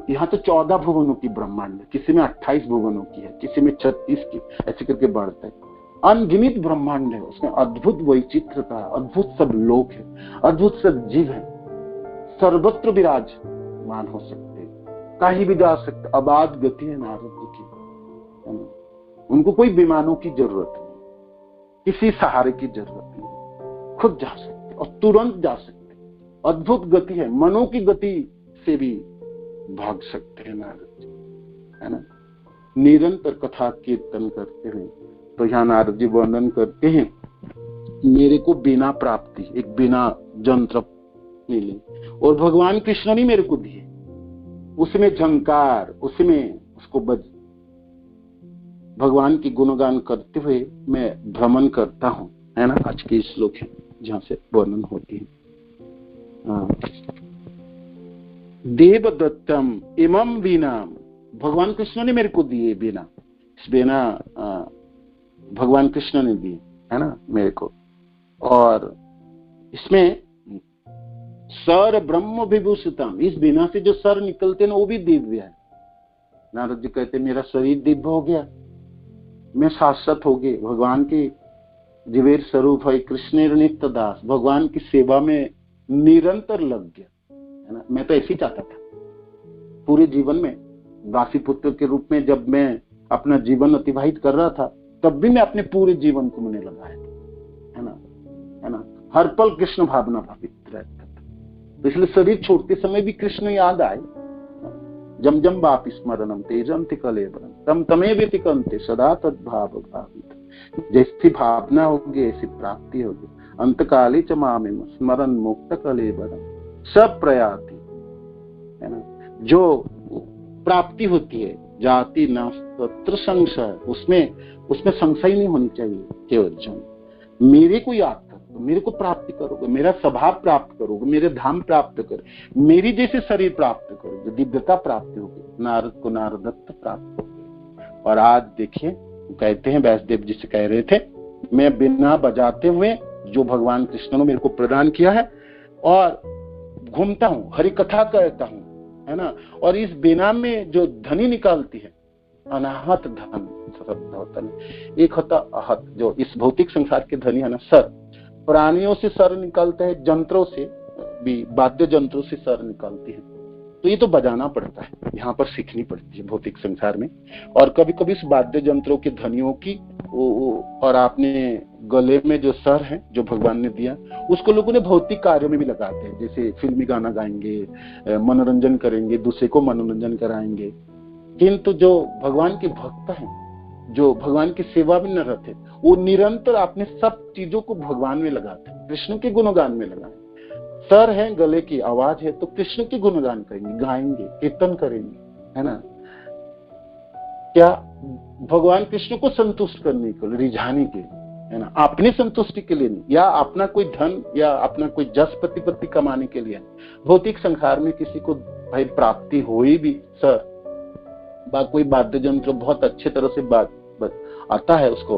यहाँ तो 14 भुवनों की ब्रह्मांड है, किसी में 28 भुवनों की है, किसी में 36 की, ऐसे करके बढ़ता है। अनगिनित ब्रह्मांड है, उसमें अद्भुत वैचित्रता, अद्भुत सब लोक है, अद्भुत सब जीव है, सर्वत्र विराजमान हो सकते, कहीं भी जा सकते, अबाध गति है नारद जी की, उनको कोई विमानों की जरूरत नहीं, किसी सहारे की जरूरत नहीं, खुद जा सकते और तुरंत जा सकते, अद्भुत गति है, मनों की गति से भी भाग सकते हैं नारद जी, है ना, निरंतर कथा कीर्तन करते हैं। तो यहाँ नारद जी वर्णन करते हैं, मेरे को बिना प्राप्ति, एक बिना जंत्र मिले, और भगवान कृष्ण ने मेरे को दिए, उसमें झंकार, उसमें उसको बज, भगवान की गुणगान करते हुए मैं भ्रमण करता हूं, है ना। आज के श्लोक है जहां से वर्णन होती है। देवदत्तम इमं वीणा, भगवान कृष्ण ने मेरे को दिए वीणा, इस वीणा भगवान कृष्ण ने दी, है ना, मेरे को, और इसमें सर ब्रह्म विभूषितम, इस वीणा से जो सर निकलते हैं वो भी दिव्य है। नारद जी कहते मेरा शरीर दिव्य हो गया, मैं शाश्वत हो गए, भगवान की जीवेर स्वरूप है, कृष्ण नित्य दास, भगवान की सेवा में निरंतर लग गया, है ना। मैं तो ऐसे ही चाहता था पूरे जीवन में, दासी पुत्र के रूप में जब मैं अपना जीवन अतिबाहित कर रहा था, तब भी मैं अपने पूरे जीवन को मैंने लगाया, है ना, हर पल कृष्ण भावना भावित रहता था। तो इसलिए शरीर छोड़ते समय भी कृष्ण याद आए, जम जम बाप स्मरणम तेजंति कलेबरम तम तमे व्यतिकंते सदा तद्भाव भावित। जैसी भावना होगी ऐसी प्राप्ति होगी। अंतकाले च मामेम स्मरण मुक्त कलेबरम सब प्रयाति, है ना, जो प्राप्ति होती है जाति नास्त्र संशय, उसमें संशय नहीं होनी चाहिए। केवल मेरे को याद करो, मेरे को प्राप्ति करोगे, मेरा स्वभाव प्राप्त करोगे, मेरे धाम प्राप्त करो, मेरी जैसे शरीर प्राप्त करोगे, दिव्यता प्राप्ति होगी। नारद को नारदत्व प्राप्त होगी। और आज देखिए कहते हैं, व्यासदेव जी से कह रहे थे, मैं बिना बजाते हुए जो भगवान कृष्ण ने मेरे को प्रदान किया है और घूमता हूँ, हरि कथा कहता हूँ, है ना, और इस बिना में जो धनी निकालती है, अनाहत धन शब्द होता है। एक होता आहत, जो इस भौतिक संसार के धनी है ना, सर, प्राणियों से सर निकालता है, यंत्रों से भी, वाद्य यंत्रों से सर निकालती है। तो ये तो बजाना पड़ता है, यहाँ पर सीखनी पड़ती है भौतिक संसार में। और कभी कभी इस वाद्य यंत्रों के धनियों की और आपने गले में जो सर है जो भगवान ने दिया, उसको लोगों ने भौतिक कार्यों में भी लगाते हैं। जैसे फिल्मी गाना गाएंगे, मनोरंजन करेंगे, दूसरे को मनोरंजन कराएंगे। किंतु जो भगवान के भक्त हैं, जो भगवान की सेवा में निरत है, वो निरंतर अपने सब चीजों को भगवान में लगाते हैं, कृष्ण के गुणगान में लगाए। सर है, गले की आवाज है, तो कृष्ण के गुणगान करेंगे, गाएंगे, कीर्तन करेंगे, है ना। क्या भगवान कृष्ण को संतुष्ट करने के लिए, रिझाने के लिए, है ना, अपनी संतुष्टि के लिए नहीं, या अपना कोई धन या अपना कोई जस प्रतिपत्ति कमाने के लिए। भौतिक संसार में किसी को भाई प्राप्ति हुई भी, सर कोई वाद्य यंत्र बहुत अच्छे तरह से आता है, उसको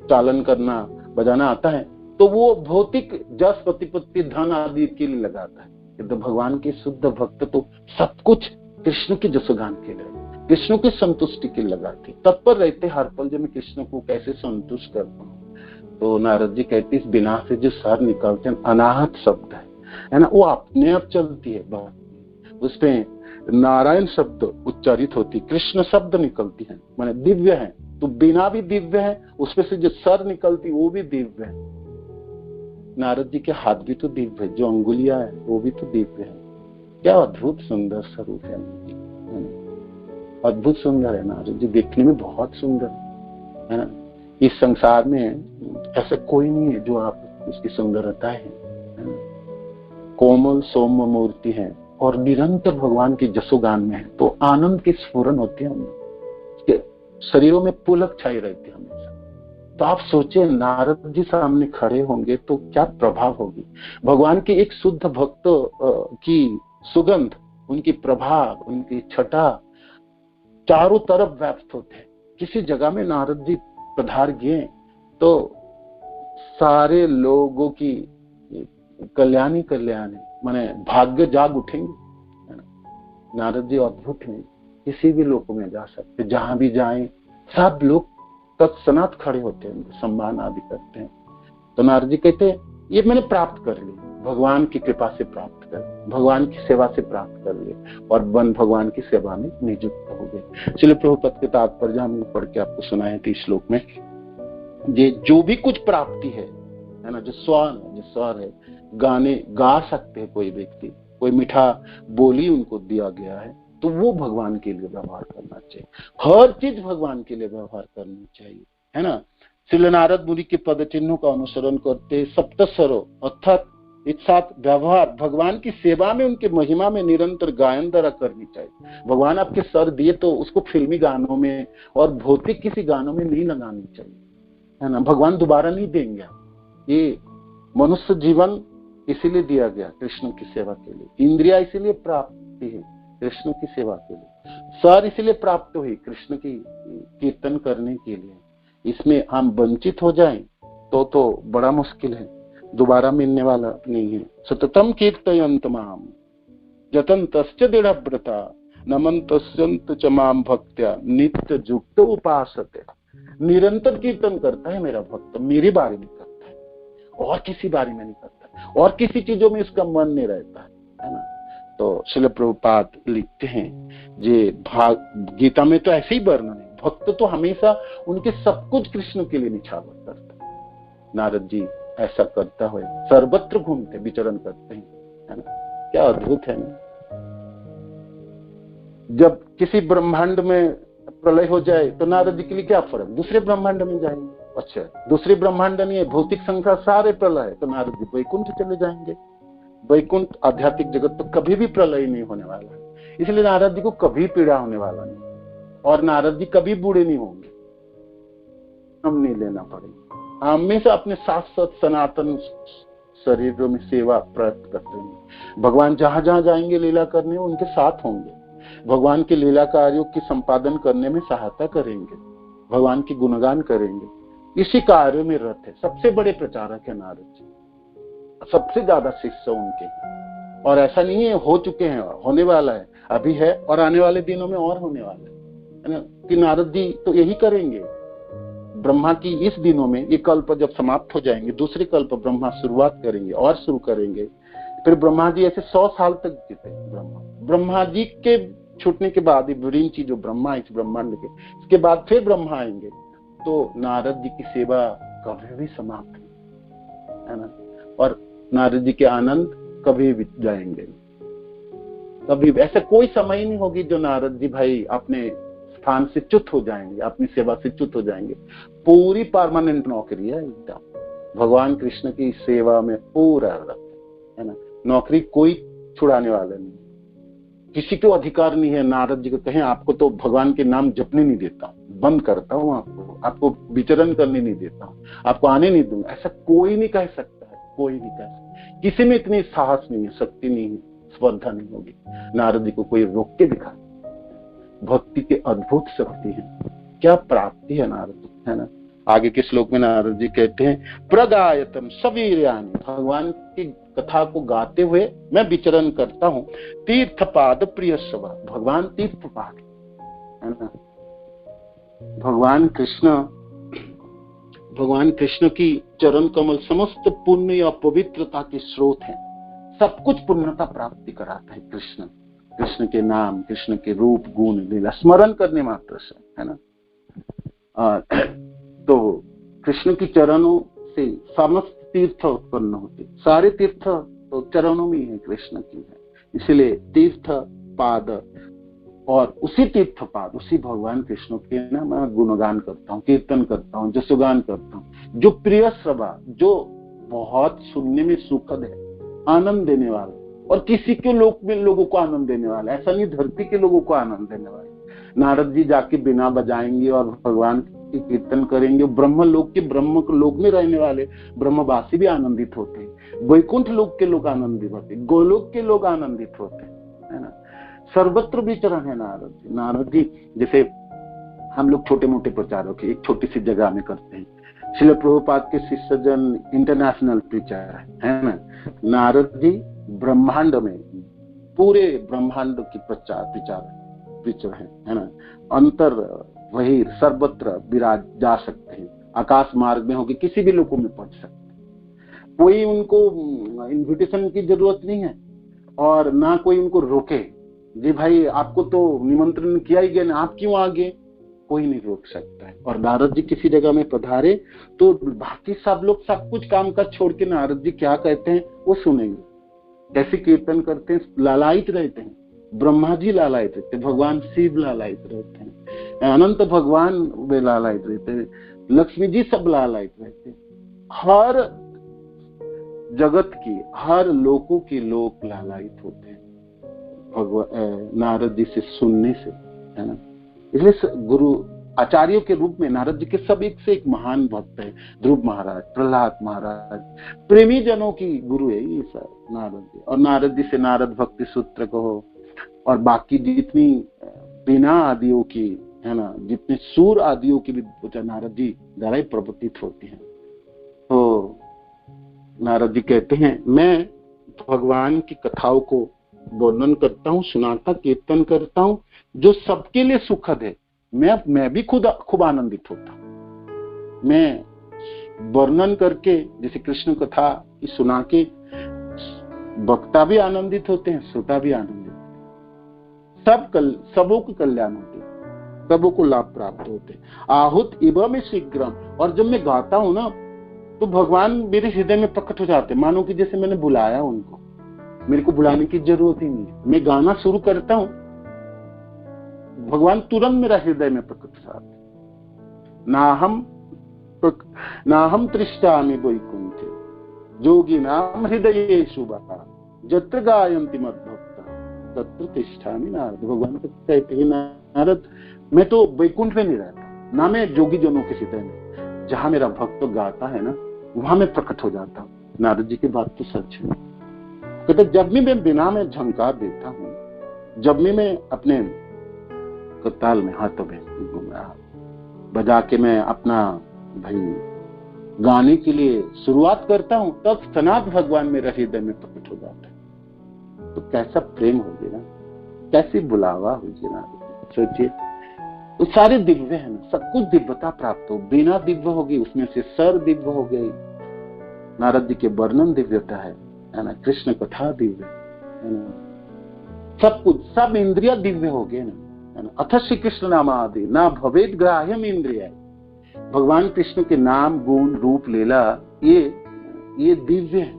चालन करना, बजाना आता है, तो वो भौतिक जस प्रतिपत्ति धन आदि के लिए लगाता है। तो भगवान के शुद्ध भक्त तो सब कुछ कृष्ण के जसगान के लिए, कृष्ण की संतुष्टि के लिए लगाते, तत्पर रहते हर पल जो मैं कृष्ण को कैसे संतुष्ट कर पाऊं। तो नारद जी कहते इस बिना से जो सर निकलते हैं, अनाहत शब्द है ना, वो अपने आप चलती है बात, उसपे नारायण शब्द उच्चारित होती, कृष्ण शब्द निकलती है, माने दिव्य है। तो बिना भी दिव्य है, उसपे से जो सर निकलती वो भी दिव्य है। नारद जी के हाथ भी तो दिव्य है, जो अंगुलियां है वो भी तो दिव्य है। क्या अद्भुत सुंदर स्वरूप है, अद्भुत सुंदर है नारद जी, देखने में बहुत सुंदर है ना। इस संसार में ऐसा कोई नहीं है जो आप उसकी सुंदरता है ना? कोमल सौम्य मूर्ति है और निरंतर भगवान के जसोगान में है, तो आनंद की स्फुरन होती है, उसके शरीरों में पुलक छाई रहती है हमेशा। तो आप सोचे नारद जी सामने खड़े होंगे तो क्या प्रभाव होगी। भगवान के एक शुद्ध भक्त की सुगंध, उनकी प्रभाव, उनकी छटा चारों तरफ व्याप्त होते हैं। किसी जगह में नारद जी पधार गए तो सारे लोगों की कल्याणी माने भाग्य जाग उठेंगे। नारद जी अद्भुत हैं, किसी भी लोक में जा सकते, जहां भी जाएं सब लोग तत्सनात खड़े होते हैं, सम्मान आदि करते हैं। तो नारद जी कहते हैं ये मैंने प्राप्त कर ली, भगवान की कृपा से प्राप्त कर, भगवान की सेवा से प्राप्त कर लिए और वन भगवान की सेवा में नियुक्त हो गए। चलिए प्रभुपद के तात्पर्य हम पढ़ के आपको सुनाए थे इस श्लोक में। ये जो भी कुछ प्राप्ति है ना, जो स्वर है, गाने गा सकते हैं कोई व्यक्ति, कोई मीठा बोली उनको दिया गया है, तो वो भगवान के लिए व्यवहार करना चाहिए। हर चीज भगवान के लिए व्यवहार करनी चाहिए, है ना। श्रील नारद मुनि के पद चिन्हों का अनुसरण करते सप्तस्वरो अर्थात एक साथ व्यवहार भगवान की सेवा में, उनके महिमा में निरंतर गायन द्वारा करनी चाहिए। भगवान आपके सर दिए तो उसको फिल्मी गानों में और भौतिक किसी गानों में नहीं लगानी चाहिए, है ना। भगवान दोबारा नहीं देंगे। ये मनुष्य जीवन इसीलिए दिया गया कृष्ण की सेवा के लिए, इंद्रिया इसीलिए प्राप्त है कृष्ण की सेवा के लिए, सर इसीलिए प्राप्त हुई कृष्ण की कीर्तन करने के लिए। इसमें हम वंचित हो जाएं तो बड़ा मुश्किल है, दोबारा मिलने वाला नहीं है। सततम कीर्तयन्त माम यतन्तश्च दृढ़व्रता नमन्तस्यन्त च माम भक्त्या नित्य युक्त उपासते। निरंतर कीर्तन करता है मेरा भक्त, मेरे बारे में करता है और किसी बारे में नहीं करता, और किसी चीजों में इसका मन नहीं रहता है ना। तो श्रील प्रभुपाद लिखते हैं ये गीता में तो ऐसे ही वर्णन है, भक्त तो हमेशा उनके सब कुछ कृष्ण के लिए निछावर करता है। नारद जी ऐसा करता हुए सर्वत्र घूमते विचरण करते हैं, है ना। क्या अद्भुत है ना। जब किसी ब्रह्मांड में प्रलय हो जाए तो नारद जी के लिए क्या फर्क, दूसरे ब्रह्मांड में जाएंगे। अच्छा, दूसरे ब्रह्मांड नहीं है, भौतिक संसार सारे प्रलय है, तो नारद जी वैकुंठ चले जाएंगे। वैकुंठ आध्यात्मिक जगत तो कभी भी प्रलय नहीं होने वाला है, इसलिए नारद जी को कभी पीड़ा होने वाला नहीं, और नारद जी कभी बूढ़े नहीं होंगे। हम नहीं लेना पड़ेगा, हमेशा अपने साथ साथ सनातन शरीरों में सेवा प्राप्त करते हैं। भगवान जहां जहां जाएंगे लीला करने, उनके साथ होंगे, भगवान के लीला कार्यों की संपादन करने में सहायता करेंगे, भगवान की गुणगान करेंगे, इसी कार्य में रत है। सबसे बड़े प्रचारक है नारद जी, सबसे ज्यादा शिष्य उनके, और ऐसा नहीं है हो चुके हैं, होने वाला है, अभी है और आने वाले दिनों में और होने वाला है ना, कि नारद जी तो यही करेंगे। ब्रह्मा की इस दिनों में ये कल्प जब समाप्त हो जाएंगे, दूसरे कल्प ब्रह्मा शुरुआत करेंगे और शुरू करेंगे। फिर ब्रह्मा जी ऐसे 100 साल तक जीते। ब्रह्मा जी के छूटने के बाद विरिंची जो ब्रह्मा इस ब्रह्मांड के, इसके बाद फिर ब्रह्मा आएंगे, तो नारद जी की सेवा कभी भी समाप्त नहीं है ना, और नारद जी के आनंद कभी भी जाएंगे, कभी ऐसा कोई समय नहीं होगी जो नारद जी भाई अपने स्थान से च्युत हो जाएंगे, अपनी सेवा से च्युत हो जाएंगे। पूरी परमानेंट नौकरी है एकदम, भगवान कृष्ण की सेवा में पूरा है ना, नौकरी कोई छुड़ाने वाला नहीं, किसी को अधिकार नहीं है नारद जी को कहें आपको तो भगवान के नाम जपने नहीं देता हूं, बंद करता हूं, आपको विचरण करने नहीं देता हूं, आपको आने नहीं दूंगा, ऐसा कोई नहीं कह सकता है, कोई नहीं कह सकता। किसी में इतनी साहस नहीं है, शक्ति नहीं है, स्पर्धा नहीं होगी, नारद जी को कोई रोक के दिखा। भक्ति की अद्भुत शक्ति है, क्या प्राप्ति है नारद, है ना। आगे के श्लोक में नारद जी कहते हैं प्रगायतम सवीर्यानि, भगवान की कथा को गाते हुए मैं विचरण करता हूँ। तीर्थपाद प्रिय सभा, भगवान तीर्थपाद है ना, भगवान कृष्ण की चरण कमल समस्त पुण्य या पवित्रता के स्रोत है, सब कुछ पुण्यता प्राप्ति कराता है कृष्ण, कृष्ण के नाम, कृष्ण के रूप गुण लीला स्मरण करने मात्र से, है ना। तो कृष्ण की चरणों से समस्त तीर्थ उत्पन्न होते, सारे तीर्थ तो चरणों में है, कृष्ण की है, इसलिए तीर्थ पाद, और उसी तीर्थ पाद उसी भगवान कृष्ण के ना मैं गुणगान करता हूँ, कीर्तन करता हूँ, जसगान करता हूँ, जो प्रिय सभा, जो बहुत सुनने में सुखद है, आनंद देने वाला, और किसी के लोक में लोगों को आनंद देने वाला, ऐसा नहीं धरती के लोगों को आनंद देने वाला। नारद जी जाके बिना बजाएंगे और भगवान की कीर्तन करेंगे, ब्रह्म लोक के, ब्रह्म लोक में रहने वाले ब्रह्मवासी भी आनंदित होते हैं, वैकुंठ लोक के लोग आनंदित होते हैं, गोलोक के लोग आनंदित होते हैं, है ना। सर्वत्र विचरण है नारद जी। नारद जी जैसे हम लोग छोटे मोटे प्रचारक एक छोटी सी जगह में करते हैं, श्रील प्रभुपाद के शिष्य जन इंटरनेशनल प्रीचर है ना, नारद जी ब्रह्मांड में पूरे ब्रह्मांड की प्रचार है ना, अंतर वही सर्वत्र विराज जा सकते हैं, आकाश मार्ग में होगी, किसी भी लोगों में पहुंच सकते हैं, कोई उनको इन्विटेशन की जरूरत नहीं है, और ना कोई उनको रोके, जी भाई आपको तो निमंत्रण किया ही गया ना, आप क्यों आगे, कोई नहीं रोक सकता है। और नारद जी किसी जगह में पधारे तो बाकी सब लोग सब कुछ काम काज छोड़ के नारद जी क्या कहते हैं वो सुनेंगे, कैसे कीर्तन करते हैं, लालायित रहते हैं, ब्रह्मा जी लालायित रहते हैं, भगवान शिव लालायित रहते हैं, अनंत भगवान वे लालायित रहते हैं, लक्ष्मी जी सब लालायित रहते हैं, हर जगत की हर लोगों के लोग लालायित होते हैं भगवान नारद जी से सुनने से, है ना। इसलिए गुरु आचार्यों के रूप में नारद जी के सब एक से एक महान भक्त है, ध्रुव महाराज, प्रहलाद महाराज, प्रेमी जनों की गुरु है ये सब नारद जी। और नारद जी से नारद भक्ति सूत्र कहो, और बाकी जितनी बिना आदियों की, है ना, जितने सूर आदियों की भी पूजा नारद जी द्वारा ही प्रवर्तित होती है। तो नारद जी कहते हैं मैं भगवान की कथाओं को वर्णन करता हूँ, सुनाता, कीर्तन करता हूँ, जो सबके लिए सुखद है, मैं भी खूब आनंदित होता हूँ। मैं वर्णन करके जैसे कृष्ण कथा सुना के वक्ता भी आनंदित होते हैं, श्रोता भी आनंदित होते हैं, सबों को कल्याण होते हैं, सबों को लाभ प्राप्त होते हैं। आहुत इव में शीघ्रम, और जब मैं गाता हूँ ना तो भगवान मेरे हृदय में प्रकट हो जाते हैं, मानो कि जैसे मैंने बुलाया उनको, मेरे को बुलाने की जरूरत ही नहीं है, मैं गाना शुरू करता हूँ भगवान तुरंत मेरा हृदय में प्रकट साथ, ना हम तृष्टामि वैकुंठे योगिनां हृदयेषु वः यत्र गायन्ति मद्भक्ता तत्र तिष्ठामि नारद। भगवान तो कहते हैं नारद, मैं तो वैकुंठ में नहीं रहता, ना मैं योगी जनों के हृदय में, जहां मेरा भक्त गाता है ना वहां मैं प्रकट हो जाता हूँ। नारद जी की बात तो सच है। कहते जब भी मैं बिना में झंकार देता हूँ, जब भी मैं अपने करताल में हाथों में बजा के मैं अपना भाई गाने के लिए शुरुआत करता हूं, तब सनात भगवान मेरे हृदय में प्रकट हो जाता है। तो कैसा प्रेम होगी ना, कैसी बुलावा होगी ना। सोचिए, तो सारे दिव्य है ना, सब कुछ दिव्यता प्राप्त हो, बिना दिव्य होगी, उसमें से सर दिव्य हो गई, नारद जी के वर्णन दिव्यता है ना, कृष्ण कथा दिव्य है ना, सब कुछ, सब इंद्रिया दिव्य हो गए ना। अथ श्री कृष्ण नाम आदि ना भवेद ग्राह्यम इंद्रिय। भगवान कृष्ण के नाम गुण रूप लीला ये दिव्य है,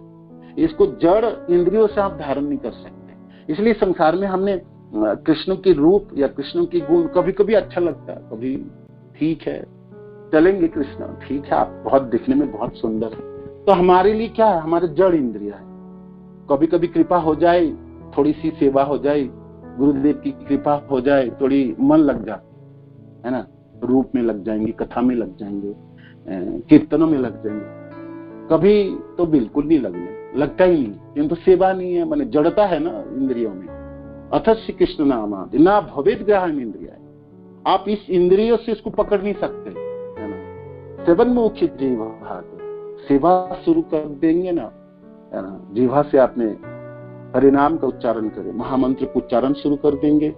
इसको जड़ इंद्रियों से आप धारण नहीं कर सकते। इसलिए संसार में हमने कृष्ण के रूप या कृष्ण के गुण कभी कभी अच्छा लगता है, कभी ठीक है चलेंगे कृष्ण ठीक है, आप बहुत दिखने में बहुत सुंदर है, तो हमारे लिए क्या है, हमारे जड़ इंद्रिया है। कभी कभी कृपा हो जाए, थोड़ी सी सेवा हो जाए, गुरुदेव की कृपा हो जाए, थोड़ी मन लग जाए है ना, रूप में लग जाएंगे, कथा में लग जाएंगे, कीर्तनों में लग जाएंगे। कभी तो बिल्कुल नहीं लगता ही नहीं, किंतु सेवा नहीं है, माने जड़ता है ना इंद्रियों में। अथ श्री कृष्ण नाम आदि ना भवेद ग्राह्यम इंद्रिय। आप इस इंद्रियों से इसको पकड़ नहीं सकते है ना। सेवन मुख्य जीवा, सेवा शुरू कर देंगे ना है ना, जीवा से आपने हरिनाम का उच्चारण करें, महामंत्र को उच्चारण शुरू कर देंगे,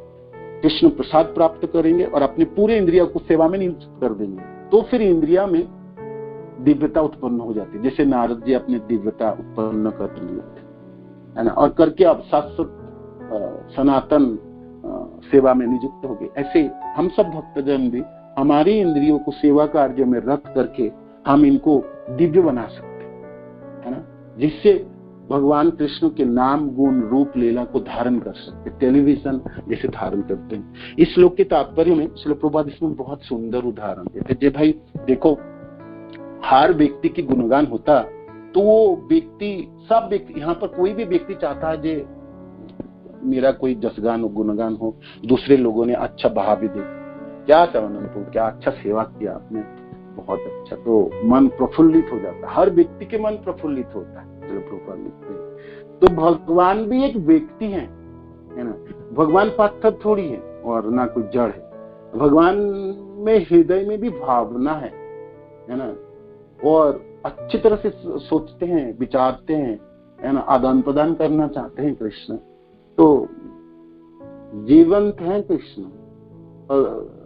कृष्ण प्रसाद प्राप्त करेंगे और अपने पूरे इंद्रियों को सेवा में नियुक्त कर देंगे, तो फिर इंद्रिया में दिव्यता उत्पन्न हो जाती है। जैसे नारद जी अपने दिव्यता उत्पन्न कर लिए थे है ना, और करके अब शाश्वत सनातन सेवा में नियुक्त हो गए। ऐसे हम सब भक्तजन भी हमारी इंद्रियों को सेवा कार्य में रख करके हम इनको दिव्य बना सकते है ना, जिससे भगवान कृष्ण के नाम गुण रूप लीला को धारण कर सकते, टेलीविजन जैसे धारण करते हैं। इस श्लोक के तात्पर्य में श्रील प्रभुपाद इसमें बहुत सुंदर उदाहरण देते। जे भाई देखो, हर व्यक्ति की गुणगान होता तो वो व्यक्ति, सब व्यक्ति, यहाँ पर कोई भी व्यक्ति चाहता है जे मेरा कोई जसगान हो, गुणगान हो, दूसरे लोगों ने अच्छा बहा भी दे, क्या चवनपुर, क्या अच्छा सेवा किया आपने, बहुत अच्छा, तो मन प्रफुल्लित हो जाता है। हर व्यक्ति के मन प्रफुल्लित होता है। तो भगवान भी एक व्यक्ति है ना, भगवान पत्थर थोड़ी है और ना कोई जड़ है। भगवान में हृदय में भी भावना है ना, और अच्छी तरह से सोचते हैं, विचारते हैं है ना, आदान प्रदान करना चाहते हैं कृष्ण, तो जीवंत है कृष्ण। और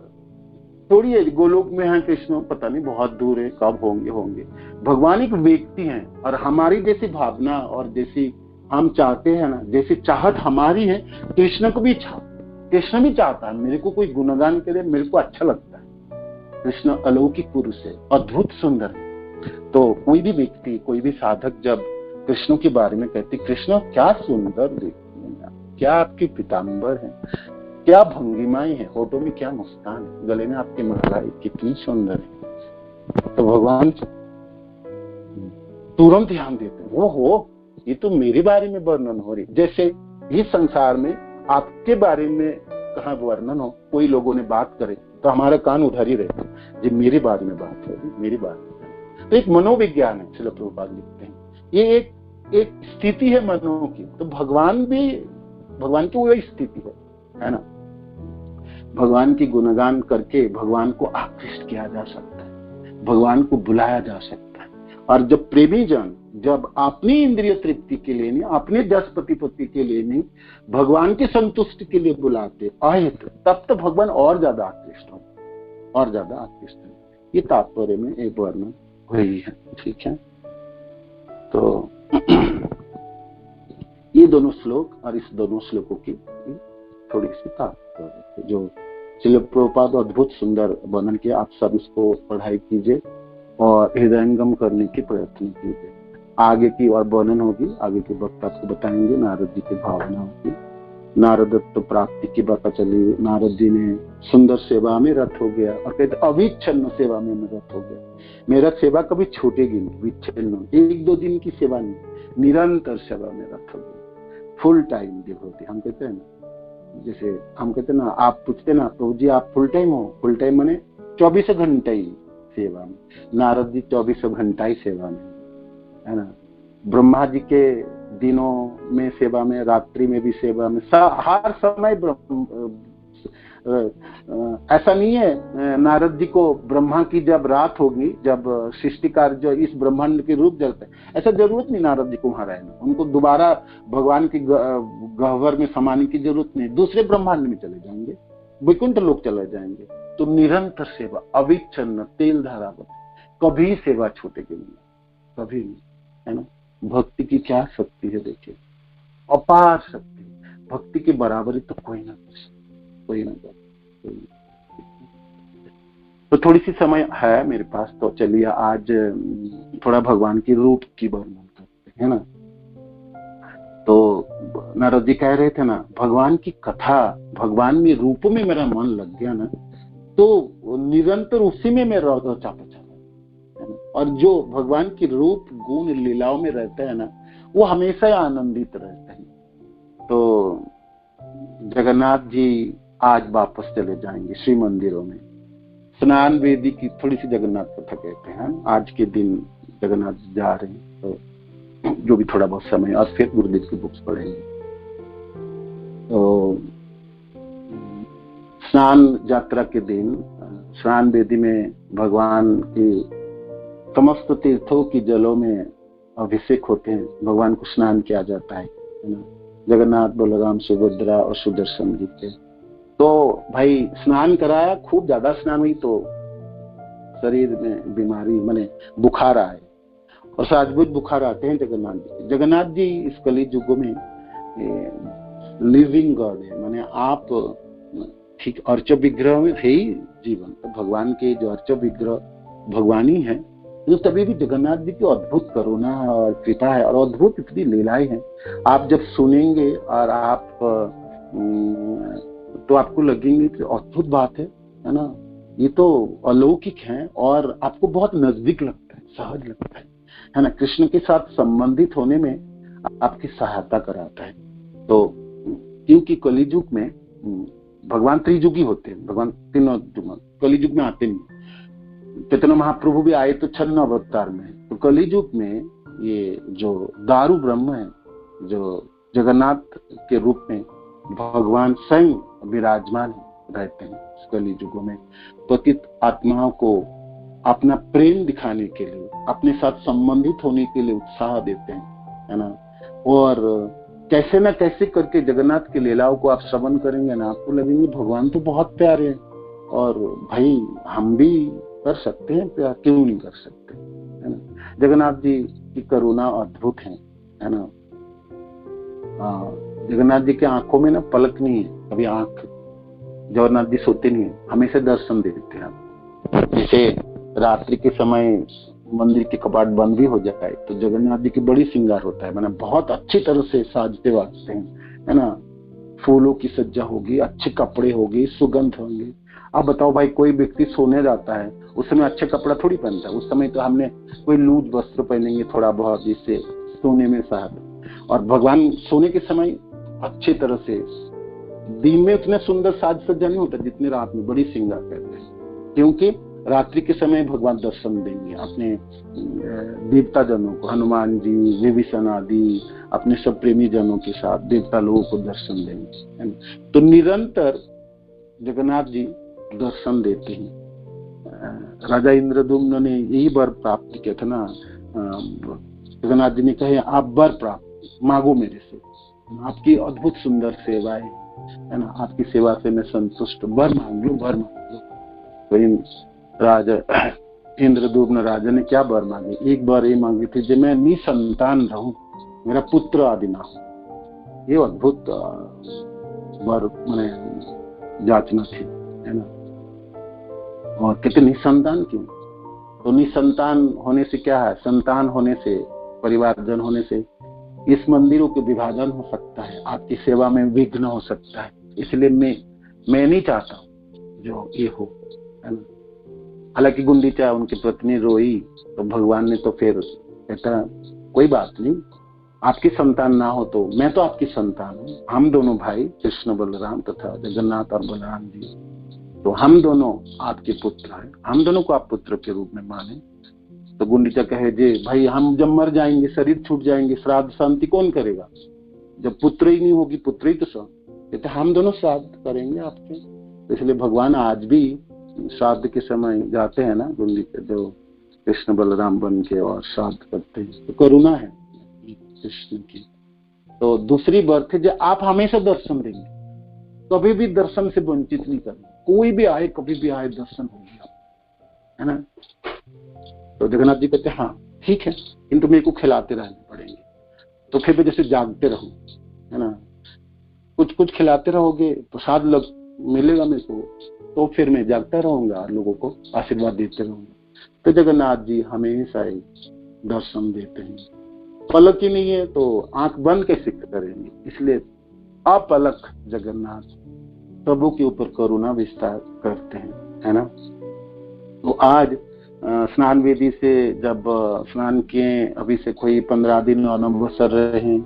थोड़ी है गोलोक में है कृष्ण, पता नहीं बहुत दूर है, कब होंगे। भगवान एक व्यक्ति है और हमारी जैसी भावना और जैसी हम चाहते हैं ना, जैसी चाहत हमारी है, कृष्ण को भी कृष्ण भी चाहता है मेरे को कोई गुणगान करे, मेरे को अच्छा लगता है। कृष्ण अलौकिक पुरुष है, अद्भुत सुंदर है। तो कोई भी व्यक्ति, कोई भी साधक जब कृष्ण के बारे में कहते, कृष्ण क्या सुंदर व्यक्ति है, क्या आपके पीताम्बर है, क्या भंगिमाएं है, होठों में क्या मुस्कान है, गले में आपकी मालाएं कितनी सुंदर है, तो भगवान तुरंत ध्यान देते हैं, ओहो ये तो मेरे बारे में वर्णन हो रही। जैसे इस संसार में आपके बारे में कहाँ वर्णन हो, कोई लोगों ने बात करे तो हमारा कान उधर ही रहता, जी मेरे बारे में बात हो रही, मेरी बात हो। तो एक मनोविज्ञान है, श्रील प्रभुपाद लिखते हैं, ये एक स्थिति है मनों की। तो भगवान की वही स्थिति है ना। भगवान की गुणगान करके भगवान को आकृष्ट किया जा सकता है, भगवान को बुलाया जा सकता है। और जब प्रेमी जन जब अपनी इंद्रिय तृप्ति के लिए नहीं, अपने जस प्रतिपत्ति के लिए नहीं, भगवान की संतुष्टि के लिए बुलाते आए, तब तो भगवान और ज्यादा आकृष्ट हो, और ज्यादा आकृष्ट हो। ये तात्पर्य में एक वर्णन हुई है, ठीक है। तो ये दोनों श्लोक और इस दोनों श्लोकों की थोड़ी सी तात्पर्य जो श्रील प्रभुपाद अद्भुत सुंदर वर्णन किया, आप सब इसको पढ़ाई कीजिए और हृदयंगम करने की प्रयत्न कीजिए। आगे की और वर्णन होगी, आगे के वक्त आपको बताएंगे, नारद जी की भावना होगी, नारदत्व प्राप्ति की बात चली। नारद जी ने सुंदर सेवा में रत हो गया और कहते अविच्छिन्न सेवा में रत हो गया। मेरा सेवा कभी छूटेगी नहीं, विच्छिन्न, 1-2 दिन की सेवा नहीं, निरंतर सेवा में रत हो गया। Full time devotee. हम कहते हैं ना, जैसे हम कहते हैं ना, आप पूछते ना प्रभु जी आप फुल टाइम हो? फुल टाइम माने 24 घंटे ही सेवा में। नारद जी 24 घंटा ही सेवा में, है ना। ब्रह्मा जी के दिनों में सेवा में, रात्रि में भी सेवा में, हर समय ऐसा नहीं है। नारद जी को ब्रह्मा की जब रात होगी, जब सृष्टि कार्य जो इस ब्रह्मांड के रूप जलते हैं, ऐसा जरूरत नहीं नारद जी को वहां रहना। उनको दोबारा भगवान के गह्वर में समाने की जरूरत नहीं, दूसरे ब्रह्मांड में चले जाएंगे, वैकुंठ लोक चले जाएंगे। तो निरंतर सेवा, अविच्छिन्न, तेल धारावत, कभी सेवा छूटेगी नहीं, कभी नहीं, है ना। भक्ति की क्या शक्ति है देखिए, अपार शक्ति। भक्ति की बराबरी तो कोई ना कर सकता, कोई ना कर। तो थोड़ी सी समय है मेरे पास, तो चलिए आज थोड़ा भगवान की रूप की वर्णन करते हैं ना। तो नारद जी कह रहे थे ना, भगवान की कथा, भगवान में रूप में मेरा मन लग गया ना, तो निरंतर उसी में मैं रचा पचा। और जो भगवान की रूप गुण लीलाओं में रहते हैं ना, वो हमेशा आनंदित रहते हैं। तो जगन्नाथ जी आज वापस चले जाएंगे श्री मंदिरों में। स्नान वेदी की थोड़ी सी जगन्नाथ कथा कहते हैं, आज के दिन जगन्नाथ जी जा रहे हैं, तो जो भी थोड़ा बहुत समय, और फिर गुरुदेव की बुक्स पढ़ेंगे। तो स्नान यात्रा के दिन स्नान वेदी में भगवान की समस्त तीर्थों की जलों में अभिषेक होते हैं, भगवान को स्नान किया जाता है ना। जगन्नाथ, बलराम, सुभद्रा और सुदर्शन जी के। तो भाई स्नान कराया, खूब ज्यादा स्नान हुई तो शरीर में बीमारी माने बुखार आए, और साजबूझ बुखार आते हैं जगन्नाथ जी। जगन्नाथ जी इस कली युग में लिविंग गॉड है, माने आप ठीक अर्च विग्रह में है ही जीवन। तो भगवान के जो अर्च विग्रह भगवान ही है, तो तभी भी जगन्नाथ जी की अद्भुत करुणा और कृपा है, और अद्भुत इतनी लीलाएं हैं। आप जब सुनेंगे और आप तो आपको लगेंगे कि अद्भुत बात है ना, ये तो अलौकिक है, और आपको बहुत नजदीक लगता है, सहज लगता है ना। कृष्ण के साथ संबंधित होने में आपकी सहायता कराता है। तो क्योंकि कलियुग में भगवान त्रियुगी होते हैं, भगवान तीनों कलियुग में आते नहीं। चैतन्य महाप्रभु भी आए तो 6 अवतार में। तो कलियुग में ये जो दारू ब्रह्म है, जो जगन्नाथ के रूप में भगवान स्वयं विराजमान रहते हैं इस कलियुग में, पतित आत्माओं को अपना प्रेम दिखाने के लिए, अपने साथ संबंधित होने के लिए उत्साह देते हैं, है ना। और कैसे ना कैसे करके जगन्नाथ की लीलाओं को आप श्रवण करेंगे ना, आपको लगेंगे भगवान तो बहुत प्यारे हैं, और भाई हम भी कर सकते हैं प्यार, क्यों नहीं कर सकते, है ना। जगन्नाथ जी की करुणा अद्भुत है ना। जगन्नाथ जी की आंखों में ना पलक नहीं है, कभी आंख, जगन्नाथ जी सोते नहीं है, हमेशा दर्शन देते हैं। जैसे रात्रि के समय मंदिर के कपाट बंद भी हो जाए तो जगन्नाथ जी की बड़ी श्रृंगार होता है, मैंने बहुत अच्छी तरह से साजते वाजते हैं, है ना। फूलों की सज्जा होगी, अच्छे कपड़े होगी, सुगंध होंगे। अब बताओ भाई, कोई व्यक्ति सोने जाता है उस समय अच्छे कपड़ा थोड़ी पहनता है, उस समय तो हमने कोई लूज वस्त्र पहनेंगे थोड़ा बहुत, जिससे सोने में सहायता। और भगवान सोने के समय अच्छी तरह से, दिन में उतने सुंदर साज सज्जा नहीं होता जितने रात में बड़ी श्रृंगार करते हैं, क्योंकि रात्रि के समय भगवान दर्शन देंगे अपने देवता जनों को, हनुमान जी, विभीषण आदि अपने सब प्रेमी जनों के साथ देवता लोगों को दर्शन देंगे। तो निरंतर जगन्नाथ जी दर्शन देते हैं। राजा इंद्रदुम्न ने यही वर प्राप्त किया था ना, जगन्नाथ जी ने कहे आप वर प्राप्त मांगो मेरे से, आपकी अद्भुत सुंदर सेवाएं है ना, आपकी सेवा से मैं संतुष्ट, वर मांग लो, वर मांग लो। तो राजा इंद्रदुम्न राजा ने क्या वर मांगे? एक बार ये मांगी थी कि मैं निसंतान रहूं, मेरा पुत्र आदि ना हो। ये अद्भुत वर मैंने जांचना थी, है ना। और कहते निसंतान क्यों? तो निसंतान होने से क्या है? संतान होने से, परिवारजन होने से इस मंदिरों के विभाजन हो सकता है, आपकी सेवा में विघ्न हो सकता है, इसलिए मैं नहीं चाहता जो ये हो, है ना। हालांकि गुंडीचा उनकी पत्नी रोई तो भगवान ने तो फिर कहता कोई बात नहीं, आपकी संतान ना हो तो मैं तो आपकी संतान हूँ, हम दोनों भाई कृष्ण बलराम तथा जगन्नाथ और बलराम जी, तो हम दोनों आपके पुत्र हैं, हम दोनों को आप पुत्र के रूप में माने। तो गुंडीचा कहे जे भाई हम जब मर जाएंगे, शरीर छूट जाएंगे, श्राद्ध शांति कौन करेगा, जब पुत्र ही नहीं होगी, पुत्र ही तो कहते हम दोनों श्राद्ध करेंगे आपके। तो इसलिए भगवान आज भी श्राद्ध के समय जाते हैं ना, गुंडीचा जो कृष्ण बलराम बन के और श्राद्ध करते हैं, तो करुणा है कृष्ण की। तो दूसरी बात है जो आप हमेशा दर्शन देंगे, कभी भी दर्शन से वंचित नहीं करना, कोई भी आए कभी भी आए दर्शन होगी, है ना। तो जगन्नाथ जी कहते हाँ ठीक है, किंतु मेरे को खिलाते रहने पड़ेंगे। तो फिर भी जैसे जागते रहो, है ना, कुछ कुछ खिलाते रहोगे, प्रसाद मिलेगा मेरे को, तो फिर मैं जागता रहूंगा, लोगों को आशीर्वाद देते रहूंगा। तो जगन्नाथ जी हमेशा ही दर्शन देते हैं, पलक ही नहीं है तो आंख बंद कैसे करेंगे, इसलिए अपलक जगन्नाथ सबों के ऊपर करुणा विस्तार करते हैं, है ना। तो आज स्नान विधि से जब स्नान किए, अभी से कोई 15 दिन और अवसर रहे हैं,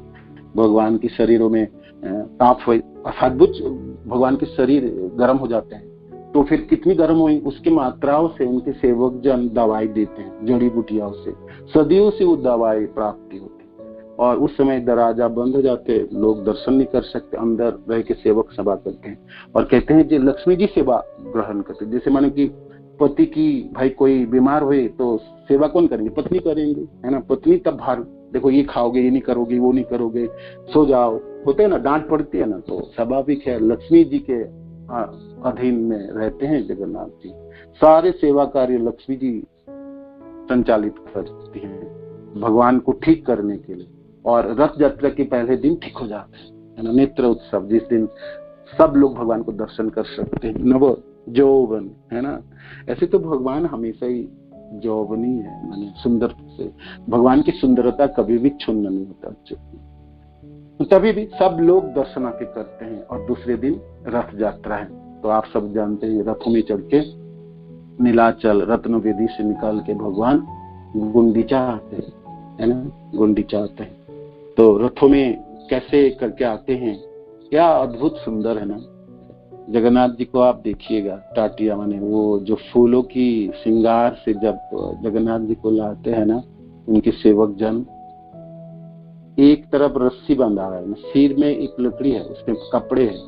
भगवान के शरीरों में ताप हुए, अद्भुत भगवान के शरीर गर्म हो जाते हैं, तो फिर कितनी गर्म हुई, उसकी मात्राओं से उनके सेवक जन दवाई देते हैं, जड़ी बूटियों से, सदियों से वो दवाई प्राप्ति होती है। और उस समय दरवाजा बंद हो जाते, लोग दर्शन नहीं कर सकते, अंदर रह के सेवक सेवा करते हैं और कहते हैं जो लक्ष्मी जी सेवा ग्रहण करते, जैसे माने कि पति की भाई कोई बीमार हुए तो सेवा कौन करेंगे, पत्नी करेंगे, है ना। पत्नी तब भार, देखो ये खाओगे, ये नहीं करोगे, वो नहीं करोगे, सो जाओ, होते है ना, डांट पड़ती है ना। तो स्वाभाविक है लक्ष्मी जी के अधीन में रहते हैं जगन्नाथ जी, सारे सेवा कार्य लक्ष्मी जी संचालित करती हैं भगवान को ठीक करने के लिए। और रथ यात्रा के पहले दिन ठीक हो जाते हैं, है ना, नेत्र उत्सव, जिस दिन सब लोग भगवान को दर्शन कर सकते हैं, नव यौवन, है ना। ऐसे तो भगवान हमेशा ही यौवनी है, माने सुंदर से, भगवान की सुंदरता कभी भी क्षुण्ण नहीं होता। तभी भी सब लोग दर्शन आके करते हैं। और दूसरे दिन रथ यात्रा है, तो आप सब जानते हैं रथों में चढ़ के नीलाचल रत्न वेदी से निकाल के भगवान गुंडीचा आते हैं, है ना, गुंडीचा आते हैं। तो रथों में कैसे करके आते हैं, क्या अद्भुत सुंदर है ना। जगन्नाथ जी को आप देखिएगा, टाटिया माने वो जो फूलों की श्रृंगार से जब जगन्नाथ जी को लाते हैं ना, उनके सेवक जन, एक तरफ रस्सी बंधा है, सिर में एक लकड़ी है, उसमें कपड़े हैं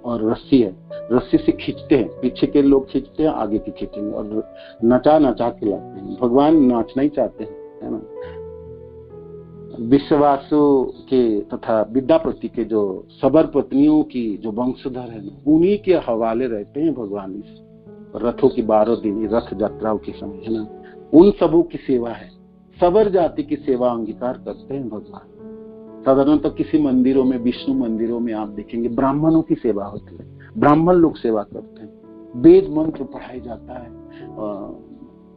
और रस्सी है, रस्सी से खींचते हैं, पीछे के लोग खींचते हैं, आगे के खींचेंगे और नचा नचा के लाते हैं। भगवान नाचना ही चाहते हैं, है ना। विश्वासु के तथा विद्यापति के जो सबर पत्नियों की जो वंशधर है ना, उन्हीं के हवाले रहते हैं भगवान। इस रथों की 12 दिन रथ यात्राओं के समय, है ना, उन सबों की सेवा है, सबर जाति की सेवा अंगीकार करते हैं भगवान। साधारणतः किसी मंदिरों में, विष्णु मंदिरों में आप देखेंगे ब्राह्मणों की सेवा होती है, ब्राह्मण लोग सेवा करते हैं, वेद मंत्र पढ़ाया जाता है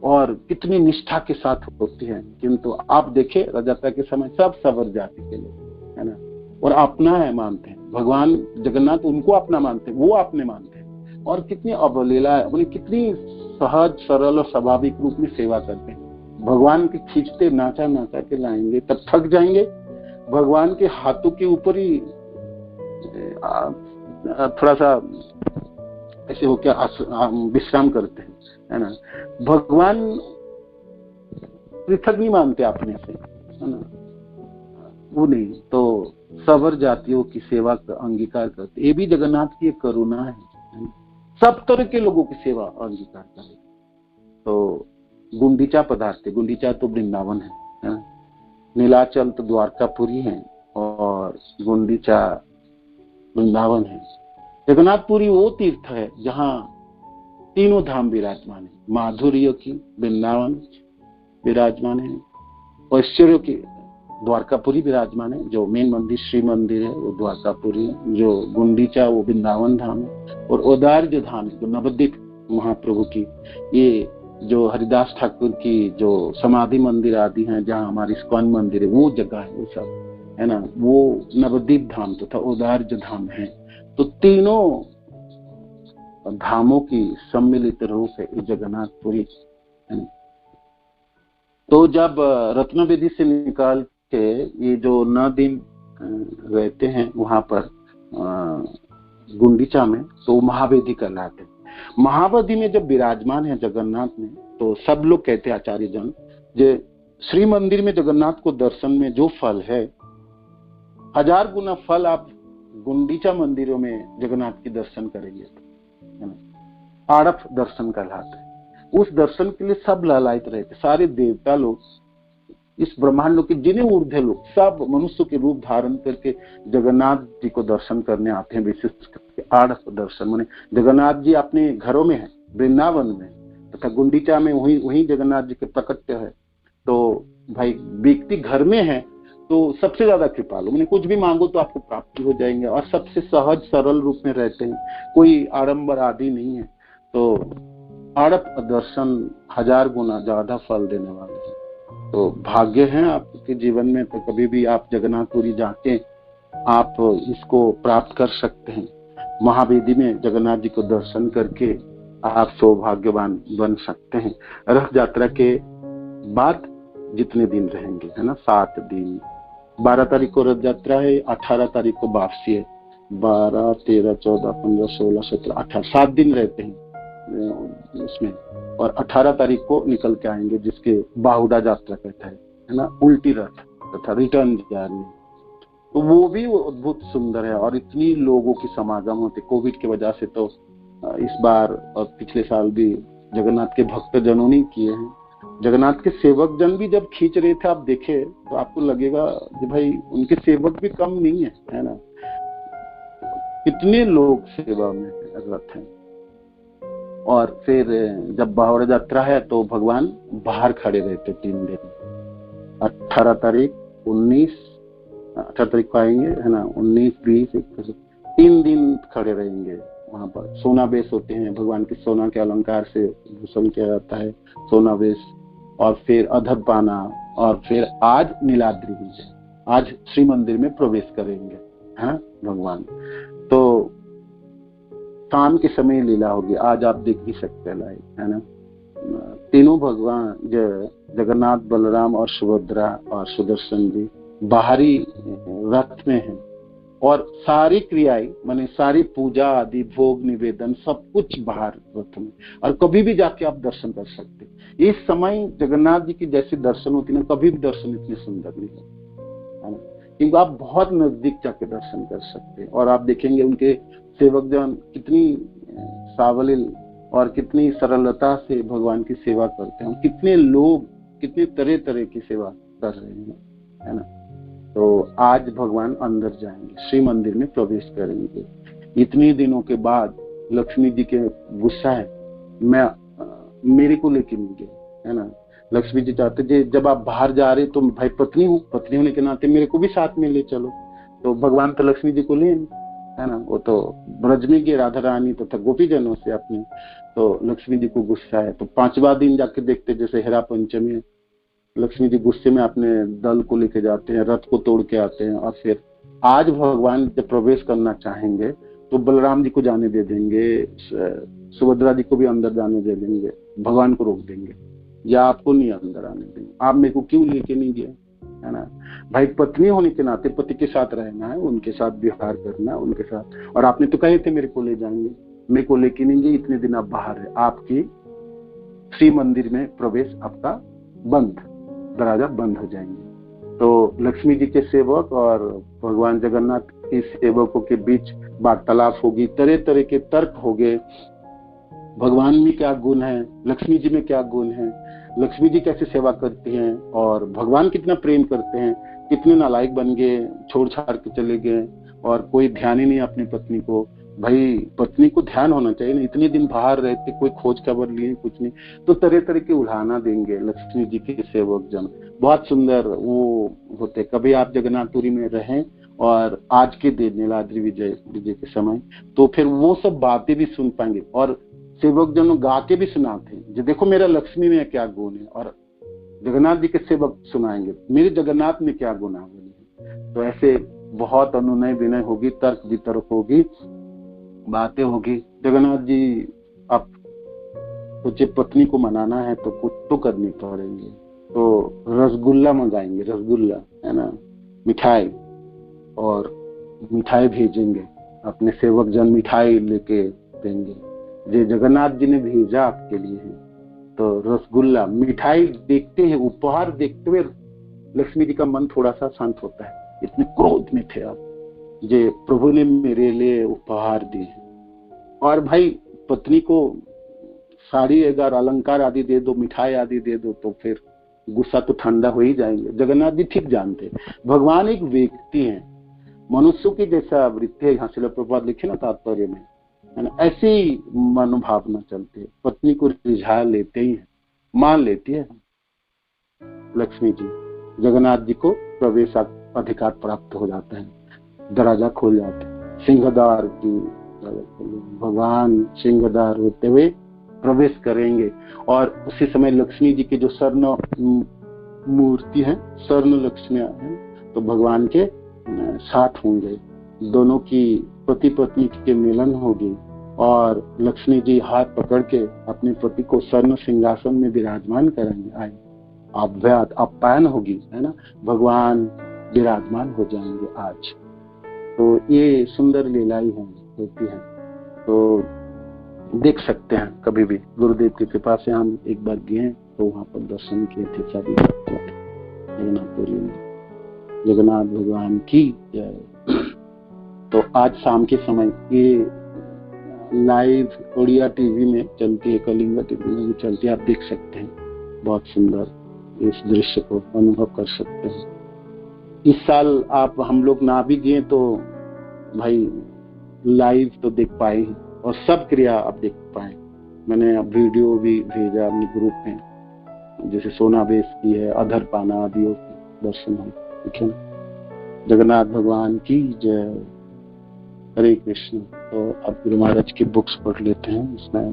और कितनी निष्ठा के साथ होती है। किंतु आप देखें रथयात्रा के समय सब सबर जाति के लोग, है ना, और अपना है मानते हैं, भगवान जगन्नाथ उनको अपना मानते हैं, वो अपने मानते हैं, और कितनी अवलीला है, उन्हें कितनी सहज सरल और स्वाभाविक रूप में सेवा करते हैं। भगवान के खींचते नाचा नाचा के लाएंगे, तब थक जाएंगे, भगवान के हाथों के ऊपर ही थोड़ा सा ऐसे हो क्या विश्राम करते हैं, है ना। भगवान पृथक नहीं मानते अपने से, है ना, वो नहीं, तो सबर जातियों की सेवा का अंगीकार करते। ये भी जगन्नाथ की एक करुणा है, सब तरह के लोगों की सेवा अंगीकार करे। तो गुंडीचा पदार्थ, गुंडीचा तो वृंदावन है ना, नीलाचल तो द्वारकापुरी है और गुंडीचा वृंदावन है। जगन्नाथपुरी वो तीर्थ है जहाँ तीनों धाम विराजमान है, माधुर्य की वृंदावन विराजमान है, ऐश्वर्य की द्वारकापुरी विराजमान है, जो मेन मंदिर श्री मंदिर है वो द्वारकापुरी है, जो गुंडीचा वो वृंदावन धाम है, और औदार्य धाम है जो नवद्वीप महाप्रभु की, ये जो हरिदास ठाकुर की जो समाधि मंदिर आदि हैं, जहाँ हमारी इस्कॉन मंदिर है, वो जगह है, वो सब है ना, वो नवद्वीप धाम तथा उदार्ज धाम है। तो तीनों धामों की सम्मिलित रूप है ये जगन्नाथपुरी, है ना। तो जब रत्नवेदी से निकाल के ये जो 9 दिन रहते हैं वहां पर गुंडीचा में, तो महावेदी कहलाते हैं। महावेदी में जब विराजमान है जगन्नाथ में, तो सब लोग कहते हैं आचार्य जन, जे श्री मंदिर में जगन्नाथ को दर्शन में जो फल है, 1000 गुना फल आप गुंडीचा मंदिरों में जगन्नाथ की दर्शन करेंगे, है ना। आड़फ दर्शन कहलाते हैं। उस दर्शन के लिए सब लालायित रहते, सारे देवता लोग, इस ब्रह्मांड लोग के जिन्हें ऊर्ध्व लोग, सब मनुष्य के रूप धारण करके जगन्नाथ जी को दर्शन करने आते हैं। विशेष करके आड़फ दर्शन, माने जगन्नाथ जी अपने घरों में है, वृंदावन में, तथा गुंडीचा में वही जगन्नाथ जी के प्रकट है। तो भाई व्यक्ति घर में है तो सबसे ज्यादा कृपालु, मैंने कुछ भी मांगो तो आपको प्राप्ति हो जाएंगे, और सबसे सहज सरल रूप में रहते हैं, कोई आडंबर आदि नहीं है। तो आड़प दर्शन 1000 गुना ज्यादा फल देने वाले हैं। तो भाग्य है आपके जीवन में, तो कभी भी आप जगन्नाथपुरी जाके आप इसको प्राप्त कर सकते हैं। महावेदी में जगन्नाथ जी को दर्शन करके आप सौभाग्यवान बन सकते हैं। रथ यात्रा के बाद जितने दिन रहेंगे, है ना, 7 दिन, 12 तारीख को रथ यात्रा है, 18 तारीख को वापसी है, 12, 13, 14, 15, 16, 17, 18, 7 दिन रहते हैं उसमें, और 18 तारीख को निकल के आएंगे, जिसके बाहुड़ा यात्रा कहता है ना, उल्टी रथ तथा रिटर्न जर्नी। तो वो भी अद्भुत सुंदर है, और इतनी लोगों की समागम होते कोविड की वजह से। तो इस बार और पिछले साल भी जगन्नाथ के भक्त जनों ने किए हैं। जगन्नाथ के सेवक जन भी जब खींच रहे थे, आप देखे तो आपको लगेगा कि भाई उनके सेवक भी कम नहीं है ना, कितने लोग सेवा में रत हैं। और फिर जब बाहुड़ा यात्रा है तो भगवान बाहर खड़े रहते 3 दिन, 18 तारीख 19, 18 तारीख को आएंगे, है ना, 19, 20, 21, 3 दिन खड़े रहेंगे वहां पर। सोनावेश होते हैं, भगवान के सोना के अलंकार से भूषण किया जाता है, सोनावेश, और फिर अधपाना, और फिर आज नीलाद्रि विजय, आज श्री मंदिर में प्रवेश करेंगे, है भगवान। तो शाम के समय लीला होगी, आज आप देख भी सकते हैं लाइव, है ना। तीनों भगवान जगन्नाथ, बलराम और सुभद्रा और सुदर्शन जी बाहरी रथ में हैं, और सारी क्रियाएं, माने सारी पूजा आदि, भोग निवेदन, सब कुछ बाहर रथ में, और कभी भी जाके आप दर्शन कर सकते हैं। इस समय जगन्नाथ जी की जैसे दर्शन होती ना, कभी भी दर्शन इतने सुंदर नहीं है ना, क्योंकि आप बहुत नजदीक जाके दर्शन कर सकते हैं। और आप देखेंगे उनके सेवक जन कितनी सावलील और कितनी सरलता से भगवान की सेवा करते हैं, कितने लोग कितने तरह तरह की सेवा कर रहे हैं, है ना। तो आज भगवान अंदर जाएंगे, श्री मंदिर में प्रवेश करेंगे। इतने दिनों के बाद लक्ष्मी जी के गुस्सा है, मेरे को लेके नहीं गए, है ना। लक्ष्मी जी चाहते थे जब आप बाहर जा रहे तो भाई पत्नी हूँ, पत्नी होने के नाते मेरे को भी साथ में ले चलो। तो भगवान तो लक्ष्मी जी को ले, है ना, वो तो ब्रज में गए राधा रानी तथा गोपी जनों से अपने। तो लक्ष्मी जी को गुस्सा है, तो 5वां दिन जाके देखते जैसे हेरा पंचमी है, लक्ष्मी जी गुस्से में अपने दल को लेके जाते हैं, रथ को तोड़ के आते हैं। और फिर आज भगवान जब प्रवेश करना चाहेंगे तो बलराम जी को जाने दे देंगे, सुभद्रा जी को भी अंदर जाने दे देंगे, भगवान को रोक देंगे, या आपको नहीं अंदर आने देंगे, आप मेरे को क्यों लेके नहीं गए, है ना। भाई पत्नी होने के नाते पति के साथ रहना है, उनके साथ व्यवहार करना है, उनके साथ। और आपने तो कहे थे मेरे को ले जाएंगे, मेरे को लेके नहीं गए, इतने दिन आप बाहर है, आपकी श्री मंदिर में प्रवेश आपका बंद, दरवाजा बंद हो जाएंगे। तो लक्ष्मी जी के सेवक और भगवान जगन्नाथ के सेवकों के बीच वार्तालाप होगी, तरह तरह के तर्क होंगे, भगवान में क्या गुण है, लक्ष्मी जी में क्या गुण है, लक्ष्मी जी कैसे सेवा करती हैं, और भगवान कितना प्रेम करते हैं, कितने नालायक बन गए, छोड़ छाड़ के चले गए, और कोई ध्यान ही नहीं अपनी पत्नी को। भाई पत्नी को ध्यान होना चाहिए ना, इतने दिन बाहर रहते, कोई खोज खबर लिए कुछ नहीं। तो तरह तरह के उल्हाना देंगे लक्ष्मी जी के सेवक जन, बहुत सुंदर वो होते। कभी आप जगन्नाथपुरी में रहें और आज के दिन नीलाद्रि विजय के समय, तो फिर वो सब बातें भी सुन पाएंगे, और सेवक जनों गा के भी सुनाते हैं, जो देखो मेरा लक्ष्मी में क्या गुण है, और जगन्नाथ जी के सेवक सुनाएंगे मेरे जगन्नाथ में क्या गुण है। तो ऐसे बहुत अनुनय विनय होगी, तर्क वितर्क होगी, बातें होगी। जगन्नाथ जी आप सोचे पत्नी को मनाना है तो कुछ तो करनी पड़ेंगे, तो रसगुल्ला मंगाएंगे, रसगुल्ला है ना, मिठाई, और मिठाई भेजेंगे, अपने सेवक जन मिठाई लेके देंगे। जो जगन्नाथ जी ने भेजा आपके लिए है, तो रसगुल्ला मिठाई देखते हैं, उपहार देखते हुए लक्ष्मी जी का मन थोड़ा सा शांत होता है। इतने क्रोध में थे आप, जे प्रभु ने मेरे लिए उपहार दिए। और भाई पत्नी को साड़ी अगर अलंकार आदि दे दो, मिठाई आदि दे दो, तो फिर गुस्सा तो ठंडा हो ही जाएंगे। जगन्नाथ जी ठीक जानते, भगवान एक व्यक्ति है, मनुष्यों की जैसा वृत्ति है। यहाँ से प्रभुपाद लिखे ना तात्पर्य में, है ना, ऐसी मनोभावना चलती है। पत्नी को रिझा लेते ही है, मान लेती है लक्ष्मी जी। जगन्नाथ जी को प्रवेश अधिकार प्राप्त हो जाता है, दरवाजा खोल जाते हैं, सिंहद्वार की भगवान सिंहद्वार होते हुए प्रवेश करेंगे। और उसी समय लक्ष्मी जी की जो स्वर्ण मूर्ति है, स्वर्ण लक्ष्मियां हैं, तो भगवान के साथ होंगे, दोनों की पति पत्नी के मिलन होगी। और लक्ष्मी जी हाथ पकड़ के अपने पति को स्वर्ण सिंहासन में विराजमान करेंगे। आए आप्यायन होगी, है ना, भगवान विराजमान हो जाएंगे आज। तो ये सुंदर लीलाएं होती है, तो देख सकते हैं कभी भी। गुरुदेव की कृपा से हम एक बार गए तो वहां पर दर्शन किए थे सभी जगन्नाथपुरी में। जगन्नाथ भगवान की जय। तो आज शाम के समय ये लाइव उड़िया टीवी में चलती है, कलिंगा टीवी में भी चलती है, आप देख सकते हैं। बहुत सुंदर इस दृश्य को अनुभव कर सकते हैं। इस साल आप हम लोग ना भी गए तो भाई लाइव तो देख पाए, और सब क्रिया आप देख पाए। मैंने वीडियो भी भेजा अपने ग्रुप में, जैसे सोनाबेस की है, अधर पाना आदि दर्शन हम, ठीक है। जगन्नाथ भगवान की जय। हरे कृष्ण। तो अब गुरु महाराज की बुक्स पढ़ लेते हैं, इसमें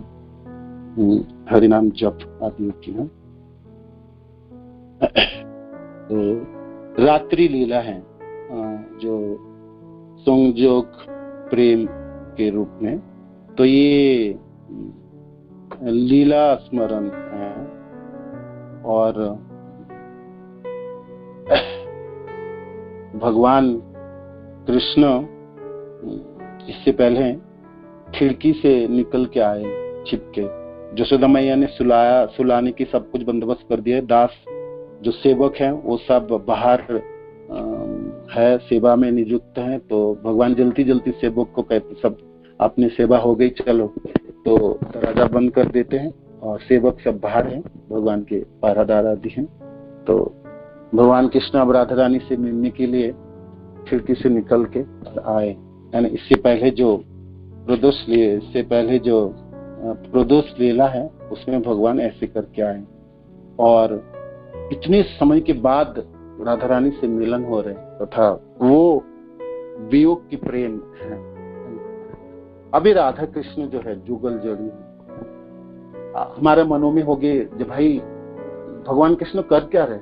हरिनाम जप आदि की है। तो रात्रि लीला है, जो संयोग प्रेम के रूप में, तो ये लीला स्मरण है। और भगवान कृष्ण इससे पहले खिड़की से निकल के आए छिपके। यशोदा मैया ने सुलाने की सब कुछ बंदोबस्त कर दिया। दास जो सेवक हैं वो सब बाहर है, सेवा में नियुक्त हैं। तो भगवान जल्दी जल्दी सेवक को कहते, सब अपनी सेवा हो गई, चलो, तो दरवाजा बंद कर देते हैं और सेवक सब बाहर हैं, भगवान के पहरादार आदि हैं। तो भगवान कृष्ण अब राधा रानी से मिलने के लिए खिड़की से निकल के आए। यानी इससे पहले जो प्रदोष लीला है उसमें भगवान ऐसे करके आए, और इतने समय के बाद राधा रानी से मिलन हो रहे, तथा वो वियोग की प्रेम है। अभी राधा कृष्ण जो है जुगल जड़ी है, हमारे मनों में होगे जब भाई भगवान कृष्ण कर क्या रहे,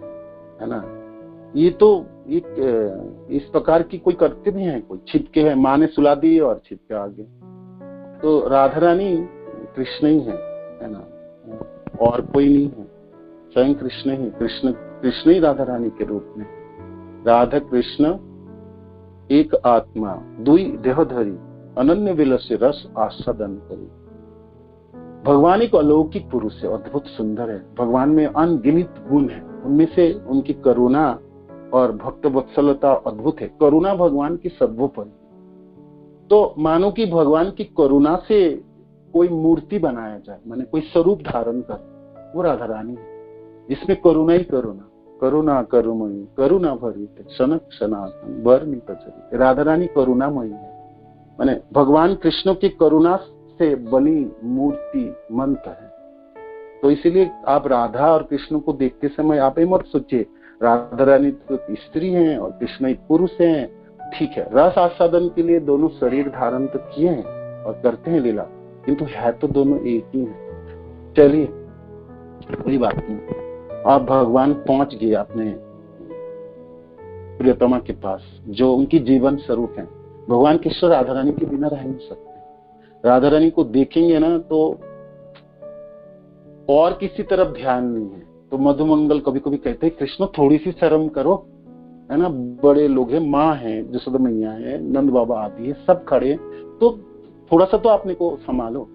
है ना। ये तो एक इस प्रकार की कोई करते भी हैं, कोई छिपके है, माँ ने सुला दी और छिपके आगे। तो राधा रानी कृष्ण ही है ना, और कोई नहीं है, स्वयं कृष्ण ही, कृष्ण ही राधा रानी के रूप में। राधा कृष्ण एक आत्मा दुई देहधरी, अनन्य विलस्य रस आस्वादन करी। भगवान एक अलौकिक पुरुष है, अद्भुत सुंदर है। भगवान में अनगिनत गुण है, उनमें से उनकी करुणा और भक्त वत्सलता अद्भुत है। करुणा भगवान की सर्वोपरि। तो मानो कि भगवान की करुणा से कोई मूर्ति बनाया जाए, माने कोई स्वरूप धारण कर, वो राधा रानी है। इसमें करुणा ही करुणा, करुणा करुमयी करुणा भरित सनक सनातन बरनी प्रचलित। राधा रानी करुणामयी है, माने भगवान कृष्ण की करुणा से बनी मूर्ति मंत्र है। तो इसीलिए आप राधा और कृष्ण को देखते समय आप ये मत सोचिए राधा रानी तो स्त्री हैं और कृष्ण एक पुरुष हैं। ठीक है, रस आस्वादन के लिए दोनों शरीर धारण तो किए हैं और करते हैं लीला, किंतु है तो दोनों एक ही है। चलिए कोई बात नहीं। आप भगवान पहुंच गए अपने प्रियतमा के पास, जो उनकी जीवन स्वरूप है। भगवान कृष्ण राधा रानी के बिना रह नहीं सकते। राधा रानी को देखेंगे ना तो और किसी तरफ ध्यान नहीं है। तो मधुमंगल कभी कभी कहते हैं कृष्ण थोड़ी सी शर्म करो, है ना, बड़े लोग हैं, माँ है, जसोदा मैया है, नंद बाबा आदि है, सब खड़े हैं, तो थोड़ा सा तो अपने को संभालो।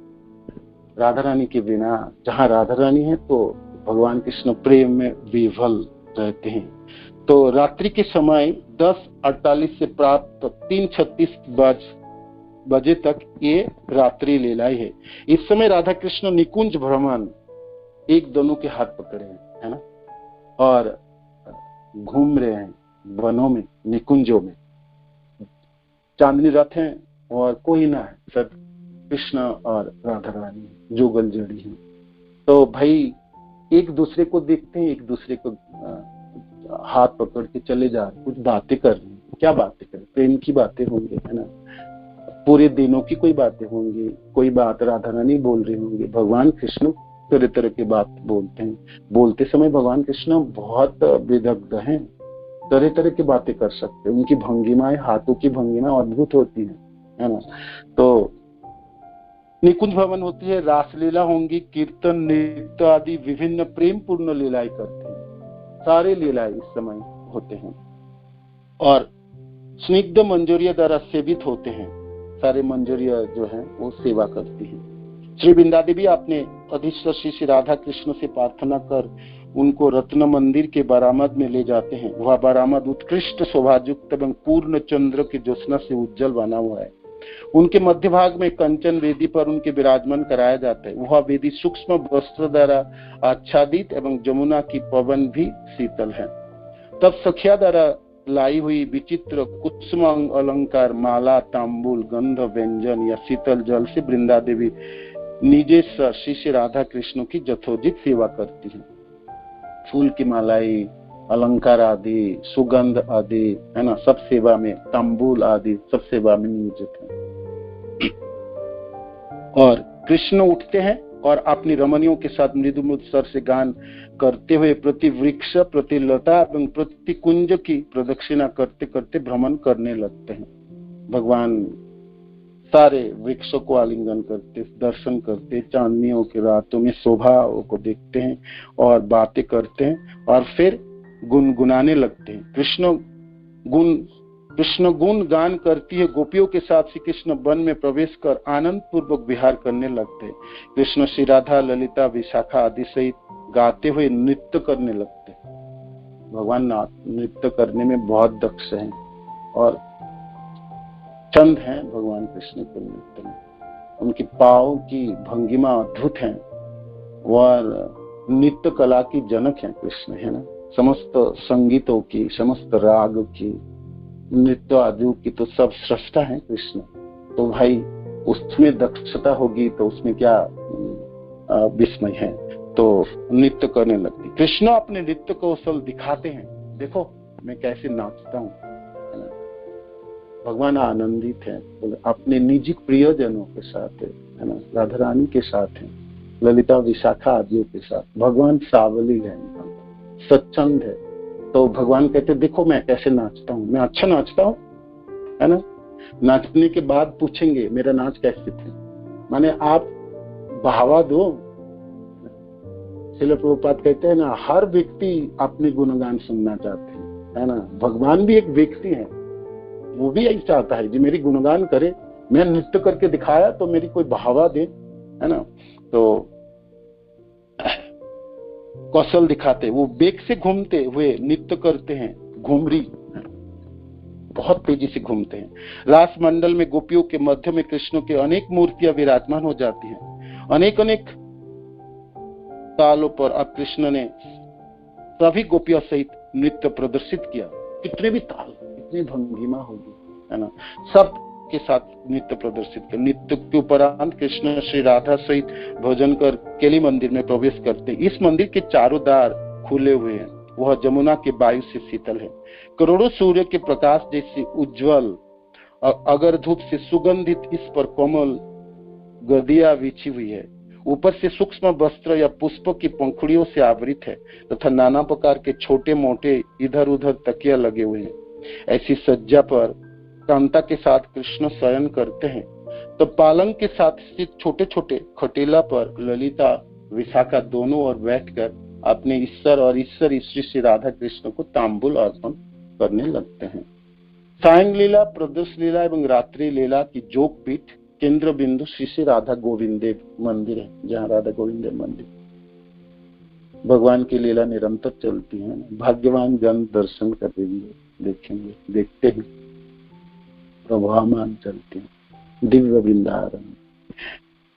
राधा रानी के बिना, जहाँ राधा रानी है तो भगवान कृष्ण प्रेम में विह्वल रहते हैं। तो रात्रि के समय 10:48 से प्राप्त 3:36 बजे तक ये रात्रि लीलाएं है। इस समय राधा कृष्ण निकुंज भ्रमण एक दोनों के हाथ पकड़े हैं, है ना, और घूम रहे हैं वनों में, निकुंजों में। चांदनी रथ है और कोई ना है, सब कृष्ण और राधा रानी जुगल जड़ी है। तो भाई एक दूसरे को देखते हैं, एक दूसरे को हाथ पकड़ के चले जा रहे, कुछ बातें कर रहे हैं। क्या बातें करें? प्रेम की बातें होंगी, है ना, पूरे दिनों की कोई बातें होंगी, कोई बात राधा रानी बोल रही होंगी, भगवान कृष्ण तरह तरह की बात बोलते हैं। बोलते समय भगवान कृष्ण बहुत विदग्ध हैं, तरह तरह की बातें कर सकते हैं। उनकी भंगिमाएं, हाथों की भंगिमाएं अद्भुत होती है ना। तो निकुंज भवन होती है, रासलीला होंगी, कीर्तन, नृत्य आदि विभिन्न प्रेम पूर्ण लीलाएं करते हैं। सारे लीलाएं इस समय होते हैं और स्निग्ध मंजूरिया द्वारा सेवित होते हैं। सारे मंजूरिया जो है वो सेवा करती है। श्री वृंदा देवी अपने अधिष्ठ श्री राधा कृष्ण से प्रार्थना कर उनको रत्न मंदिर के बरामद में ले जाते हैं। वह बरामद उत्कृष्ट शोभायुक्त एवं पूर्ण चंद्र की ज्योत्सना से उज्जवल बना हुआ है। उनके मध्य भाग में कंचन वेदी पर उनके विराजमान कराया जाता है। वह वेदी सूक्ष्म वस्त्र द्वारा आच्छादित एवं जमुना की पवन भी शीतल है। तब सखिया द्वारा लाई हुई विचित्र कुसुम अलंकार, माला, तांबूल, गंध, व्यंजन या शीतल जल से वृंदा देवी निजे शिष्य राधा कृष्ण की यथोचित सेवा करती है। फूल की मालाई, अलंकार आदि, सुगंध आदि, है ना, सब सेवा में, तांबूल आदि सब सेवा में नियोजित है। और कृष्ण उठते हैं और अपनी रमणियों के साथ मृदु मृदु स्वर से गान करते हुए प्रति वृक्ष, प्रति लता एवं प्रति कुंज की प्रदक्षिणा करते करते भ्रमण करने लगते हैं। भगवान सारे वृक्षों को आलिंगन करते, दर्शन करते, चांदनियों की रातों में शोभा को देखते हैं और बातें करते हैं और फिर गुनगुनाने लगते हैं। कृष्ण गुण गान करती है। गोपियों के साथ श्री कृष्ण वन में प्रवेश कर आनंद पूर्वक विहार करने लगते हैं। कृष्ण श्री राधा, ललिता, विशाखा आदि सहित गाते हुए नृत्य करने लगते हैं। भगवान नृत्य करने में बहुत दक्ष हैं और चंद हैं भगवान कृष्ण के नृत्य में। उनकी पाँव की भंगिमा अद्भुत है और नृत्य कला की जनक है कृष्ण, है ना। समस्त संगीतों की, समस्त राग की, नृत्य आदि की तो सब सृष्टा है कृष्ण। तो भाई उसमें दक्षता होगी तो उसमें क्या विस्मय है। तो नृत्य करने लगती। कृष्ण अपने नृत्य कौशल दिखाते हैं। देखो मैं कैसे नाचता हूँ। भगवान आनंदित है, अपने निजी प्रियजनों के साथ है ना, राधा रानी के साथ है, ललिता, विशाखा आदियों के साथ। भगवान सावली है, सच्चंद है। तो भगवान कहते देखो मैं कैसे नाचता हूँ, मैं अच्छा नाचता हूँ, है ना। नाचने के बाद पूछेंगे मेरा नाच कैसे थे, माने आप बढ़ावा दो। श्रील प्रभुपाद कहते हैं ना, हर व्यक्ति अपने गुणगान सुनना चाहते हैं, है ना। भगवान भी एक व्यक्ति है, वो भी यही चाहता है कि मेरी गुणगान करे। मैं नृत्य करके दिखाया तो मेरी कोई बढ़ावा दे, है ना। तो कौशल दिखाते, वो बेग से घूमते हुए नृत्य करते हैं। घुमरी बहुत तेजी से घूमते हैं। रास मंडल में गोपियों के मध्य में कृष्ण के अनेक मूर्तियां विराजमान हो जाती हैं। अनेक अनेक तालों पर अब कृष्ण ने सभी गोपियों सहित नृत्य प्रदर्शित किया। कितने भी ताल, कितनी भंगिमा होगी, है ना, सब के साथ नृत्य प्रदर्शित किया। नृत्य के उपरांत कृष्ण श्री राधा सहित भोजन कर केली मंदिर में प्रवेश करते। इस मंदिर के चारों द्वार खुले हुए हैं। वह जमुना के वायु से शीतल है, करोड़ों सूर्य के प्रकाश जैसे उज्जवल। और अगर धूप से सुगंधित इस पर कोमल गदिया बिछी हुई है। ऊपर से सूक्ष्म वस्त्र या पुष्प की पंखुड़ियों से आवृत है तथा नाना प्रकार के छोटे मोटे इधर उधर तकिया लगे हुए हैं। ऐसी सज्जा पर कांता के साथ कृष्ण शयन करते हैं, तो पालंग के साथ स्थित छोटे छोटे खटेला पर ललिता विशाखा दोनों ओर बैठकर अपने ईश्वर और ईश्वर ईश्वरी श्री राधा कृष्ण को तांबुल अर्पण करने लगते हैं। सायं लीला, प्रदोष लीला एवं रात्रि लीला की जोग पीठ केंद्र बिंदु श्री श्री राधा गोविंद मंदिर है, जहाँ राधा गोविंद मंदिर भगवान की लीला निरंतर चलती है। भाग्यवान जन दर्शन करेंगे, देखेंगे, देखते ही प्रभावमान चलते हैं दिव्य वृंदावन।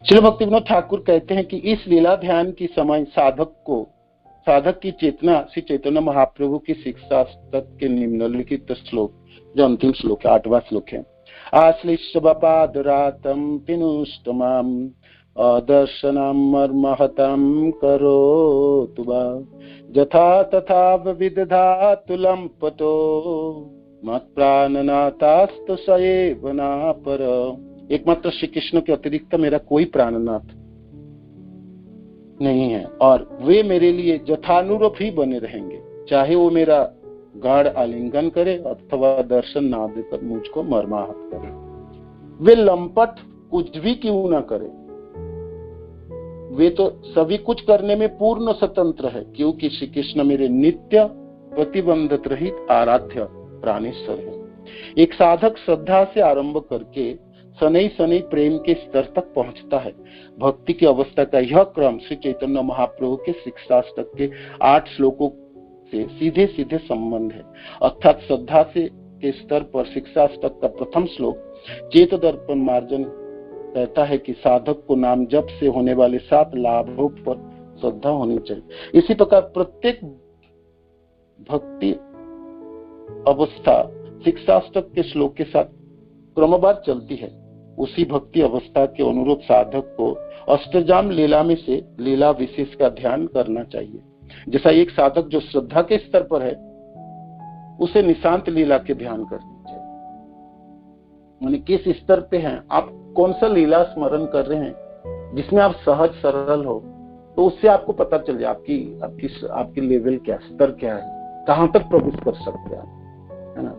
श्री भक्ति विनोद ठाकुर कहते हैं कि इस लीला ध्यान की समय साधक की चेतना श्री चैतन्य महाप्रभु की शिक्षा तक के निम्नलिखित श्लोक, जो अंतिम श्लोक है, 8वां श्लोक है। आश्लिष्यपादरातं पिनुष्टमाम अदर्शनम मर्महतं करोतु वा यथा तथा विदधातु लम्पटो मत्प्राणनाथास्तु स एव नापर। एकमात्र श्री कृष्ण के अतिरिक्त मेरा कोई प्राणनाथ नहीं है और वे मेरे लिए यथानुरूप ही बने रहेंगे, चाहे वो मेरा गाढ़ आलिंगन करे अथवा दर्शन ना देकर मुझको मर्माहत करे। वे लंपट कुछ भी क्यों ना करे, वे तो सभी कुछ करने में पूर्ण स्वतंत्र है, क्योंकि श्री कृष्ण मेरे नित्य प्रतिबंधित रहित आराध्य प्राणेश्वर है। एक साधक श्रद्धा से आरंभ करके शनै शनै प्रेम के स्तर तक पहुंचता है। भक्ति की अवस्था का यह क्रम श्री चैतन्य महाप्रभु के शिक्षाष्टक के 8 श्लोकों से सीधे सीधे संबंध है। अर्थात श्रद्धा से के स्तर पर शिक्षाष्टक का प्रथम श्लोक चेत दर्पण मार्जन कहता है कि साधक को नाम जप से होने वाले 7 लाभों पर श्रद्धा होनी चाहिए। इसी प्रकार प्रत्येक भक्ति अवस्था शिक्षाष्टक के श्लोक के साथ क्रमबद्ध चलती है। उसी भक्ति अवस्था के अनुरूप साधक को अष्टजाम लीला में से लीला विशेष का ध्यान करना चाहिए। जैसा एक साधक जो श्रद्धा के स्तर पर है, उसे निशांत लीला के ध्यान करनी चाहिए। माने किस स्तर पे हैं आप, कौन सा लीला स्मरण कर रहे हैं जिसमें आप सहज सरल हो, तो उससे आपको पता चल जाए आपकी लेवल क्या, स्तर क्या है, कहां तक प्रवेश कर सकते हैं, है ना।